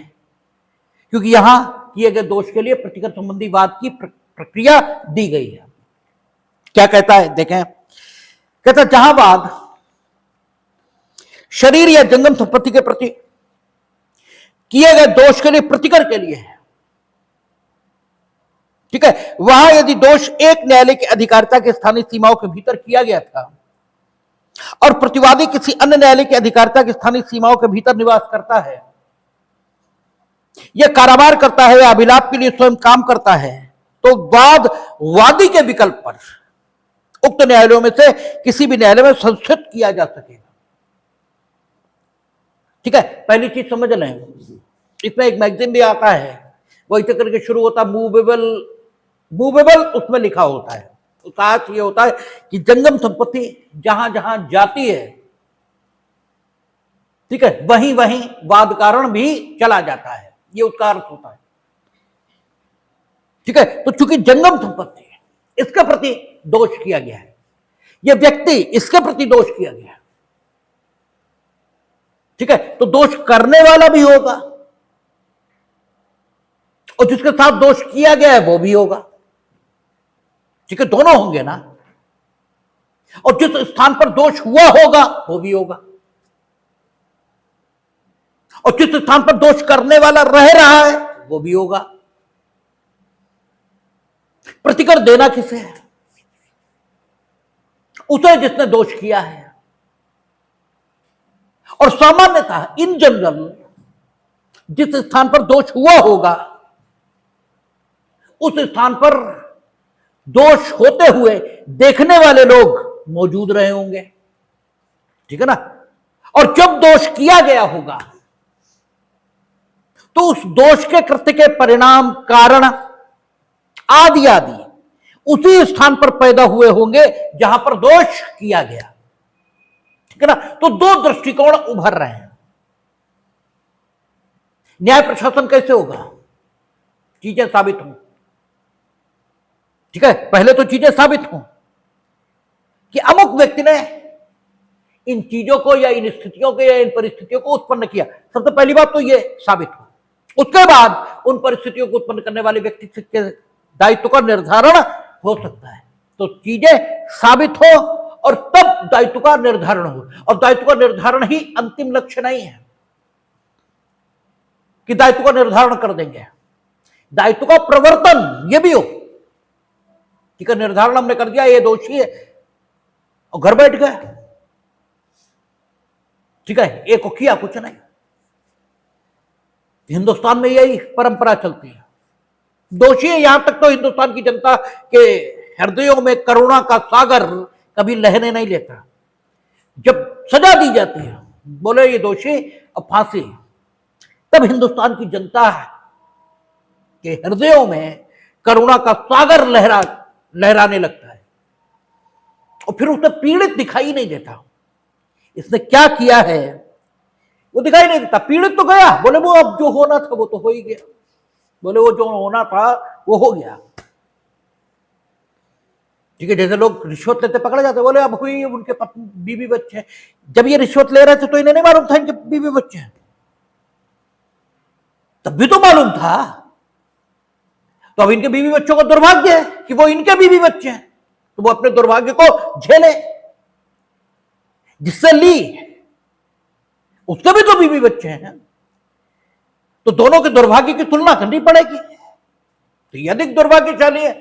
क्योंकि यहां किए गए दोष के लिए प्रतिकर संबंधी वाद की प्रक्रिया दी गई है। क्या कहता है देखें, कहता है जहां वाद शरीर या जंगम संपत्ति के प्रति किए गए दोष के लिए प्रतिकर के लिए है, ठीक है, वहां यदि दोष एक न्यायालय की अधिकारिता की स्थानीय सीमाओं के भीतर किया गया था और प्रतिवादी किसी अन्य न्यायालय की अधिकारिता की स्थानीय सीमाओं के भीतर निवास करता है, यह कारोबार करता है या अभिलाप के लिए स्वयं काम करता है, तो वाद वादी के विकल्प पर उक्त न्यायालयों में से किसी भी न्यायालय में संस्थित किया जा सकेगा, ठीक है। पहली चीज समझ लें, इसमें एक मैगजीन भी आता है, वो इसे करके शुरू होता है मूवेबल, उसमें लिखा होता है, उसका अर्थ ये होता है कि जंगम संपत्ति जहां जहां जाती है, ठीक है, वहीं वहीं वाद कारण भी चला जाता है, ये उसका अर्थ होता है, ठीक है। तो चूंकि जंगम संपत्ति इसके प्रति दोष किया गया है, यह व्यक्ति इसके प्रति दोष किया गया है, ठीक है, तो दोष करने वाला भी होगा और जिसके साथ दोष किया गया है वो भी होगा, ठीक है, दोनों होंगे ना। और जिस स्थान पर दोष हुआ होगा वो भी होगा, और जिस स्थान पर दोष करने वाला रह रहा है वो भी होगा। प्रतिकर देना किसे है? उसे जिसने दोष किया है। और सामान्यतः इन जनरल जिस स्थान पर दोष हुआ होगा उस स्थान पर दोष होते हुए देखने वाले लोग मौजूद रहे होंगे, ठीक है ना। और जब दोष किया गया होगा तो उस दोष के कृत्य के परिणाम, कारण आदि आदि उसी स्थान पर पैदा हुए होंगे जहां पर दोष किया गया, ठीक है ना। तो दो दृष्टिकोण उभर रहे हैं। न्याय प्रशासन कैसे होगा? चीजें साबित हों, ठीक है। पहले तो चीजें साबित हों कि अमुक व्यक्ति ने इन चीजों को या इन स्थितियों को या इन परिस्थितियों को उत्पन्न किया। सबसे पहली बात तो यह साबित हो, उसके बाद उन परिस्थितियों को उत्पन्न करने वाले व्यक्ति के दायित्व का निर्धारण हो सकता है। तो चीजें साबित हो और तब दायित्व का निर्धारण हो। और दायित्व का निर्धारण ही अंतिम लक्ष्य नहीं है कि दायित्व का निर्धारण कर देंगे। दायित्व का प्रवर्तन यह भी हो, ठीक है। निर्धारण हमने कर दिया, ये दोषी है, और घर बैठ गए, ठीक है। एक को किया कुछ नहीं। हिंदुस्तान में यही परंपरा चलती है। दोषी है, यहां तक तो हिंदुस्तान की जनता के हृदयों में करुणा का सागर कभी लहने नहीं लेता। जब सजा दी जाती है, बोले ये दोषी, अब फांसी, तब हिंदुस्तान की जनता के हृदयों में करुणा का सागर लहराने लगता है। और फिर उसे पीड़ित दिखाई नहीं देता। इसने क्या किया है वो दिखाई नहीं देता। पीड़ित तो गया, बोले वो अब जो होना था वो तो हो ही गया, बोले वो जो होना था वो हो गया, ठीक है। जैसे लोग रिश्वत लेते पकड़े जाते, बोले अब हुई, उनके बीवी बच्चे हैं। जब ये रिश्वत ले रहे थे तो इन्हें नहीं मालूम था इनके बीवी बच्चे हैं, तब भी तो मालूम था। तो अब इनके बीवी बच्चों का दुर्भाग्य है कि वो इनके बीवी बच्चे हैं, तो वो अपने दुर्भाग्य को झेले। जिससे ली उसके भी तो बीवी बच्चे हैं, तो दोनों के दुर्भाग्य की तुलना करनी पड़ेगी। तो ये अधिक दुर्भाग्यशाली है,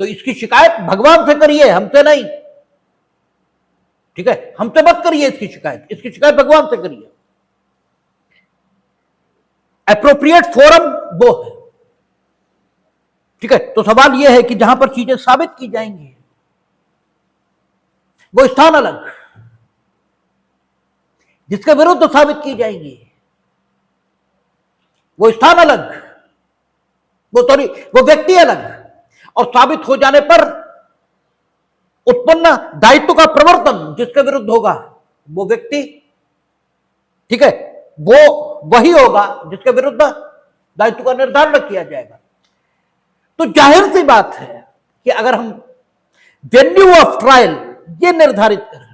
तो इसकी शिकायत भगवान से करिए, हमसे नहीं, ठीक है। हमसे मत करिए इसकी शिकायत भगवान से करिए। एप्रोप्रिएट फोरम वो है, ठीक है। तो सवाल यह है कि जहां पर चीजें साबित की जाएंगी वो स्थान अलग, जिसके विरुद्ध साबित की जाएंगी वो स्थान अलग, वो व्यक्ति अलग। और साबित हो जाने पर उत्पन्न दायित्व का प्रवर्तन जिसके विरुद्ध होगा वो व्यक्ति, ठीक है, वो वही होगा जिसके विरुद्ध दायित्व का निर्धारण किया जाएगा। तो जाहिर सी बात है कि अगर हम वेन्यू ऑफ ट्रायल ये निर्धारित करें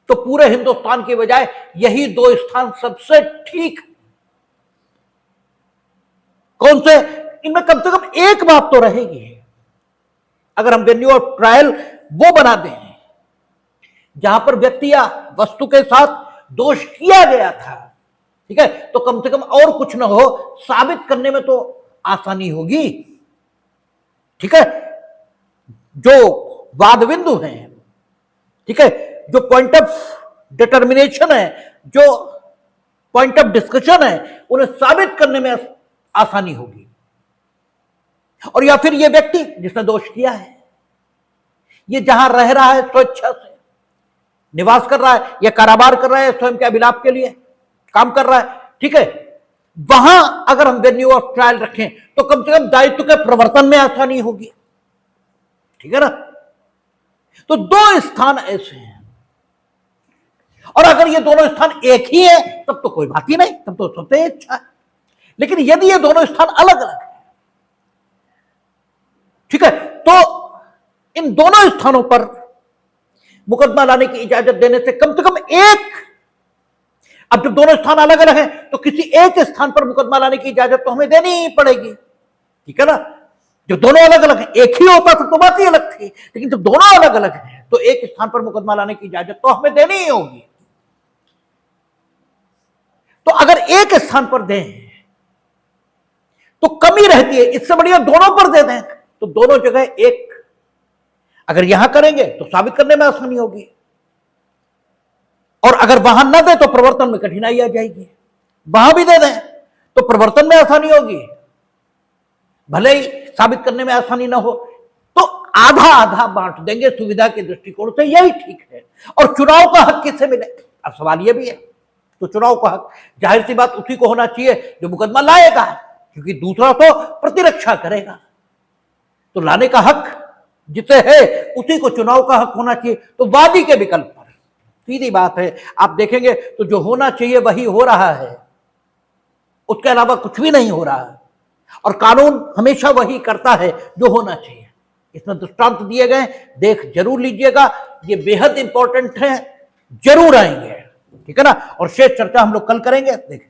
तो पूरे हिंदुस्तान की बजाय यही दो स्थान सबसे ठीक। कौन से? इनमें कम से कम एक बात तो रहेगी। अगर हम वेन्यू ऑफ ट्रायल वो बना दें जहां पर व्यक्ति या वस्तु के साथ दोष किया गया था, ठीक है, तो कम से कम और कुछ ना हो, साबित करने में तो आसानी होगी, ठीक है। जो वाद बिंदु हैं, ठीक है, जो पॉइंट ऑफ डिटर्मिनेशन है, जो पॉइंट ऑफ डिस्कशन है, उन्हें साबित करने में आसानी होगी। और या फिर ये व्यक्ति जिसने दोष किया है, ये जहां रह रहा है स्वेच्छा से निवास कर रहा है या कारोबार कर रहा है, स्वयं के अभिलाप के लिए काम कर रहा है, ठीक है, वहां अगर हम वेन्यू ऑफ ट्रायल रखें तो कम से कम दायित्व के प्रवर्तन में आसानी होगी, ठीक है ना। तो दो स्थान ऐसे हैं, और अगर ये दोनों स्थान एक ही है तब तो कोई बात ही नहीं, तब तो सबसे अच्छा है। लेकिन यदि ये दोनों स्थान अलग अलग है, ठीक है, तो इन दोनों स्थानों पर मुकदमा लाने की इजाजत देने से कम एक, अब जब दोनों स्थान अलग अलग हैं तो किसी एक स्थान पर मुकदमा लाने की इजाजत तो हमें देनी ही पड़ेगी, ठीक है ना। जो दोनों अलग अलग हैं, एक ही होता तो बात ही अलग थी, लेकिन जब दोनों अलग अलग हैं तो एक स्थान पर मुकदमा लाने की इजाजत तो हमें देनी ही होगी। तो अगर एक स्थान पर दें तो कमी रहती है, इससे बढ़िया दोनों पर दे दें, तो दोनों जगह एक अगर यहां करेंगे तो साबित करने में आसानी होगी, और अगर वहां न दे तो प्रवर्तन में कठिनाई आ जाएगी। वहां भी दे दें तो प्रवर्तन में आसानी होगी, भले ही साबित करने में आसानी ना हो। तो आधा आधा बांट देंगे सुविधा के दृष्टिकोण से, यही ठीक है। और चुनाव का हक किससे मिले, अब सवाल यह भी है। तो चुनाव का हक जाहिर सी बात उसी को होना चाहिए जो मुकदमा लाएगा, क्योंकि दूसरा तो प्रतिरक्षा करेगा। तो लाने का हक जिसे है उसी को चुनाव का हक होना चाहिए। तो वादी के विकल्प पर सीधी बात है, आप देखेंगे तो जो होना चाहिए वही हो रहा है, उसके अलावा कुछ भी नहीं हो रहा है। और कानून हमेशा वही करता है जो होना चाहिए। इसमें दृष्टांत दिए गए, देख जरूर लीजिएगा, ये बेहद इंपॉर्टेंट है, जरूर आएंगे, ठीक है ना। और शेष चर्चा हम लोग कल करेंगे। देखें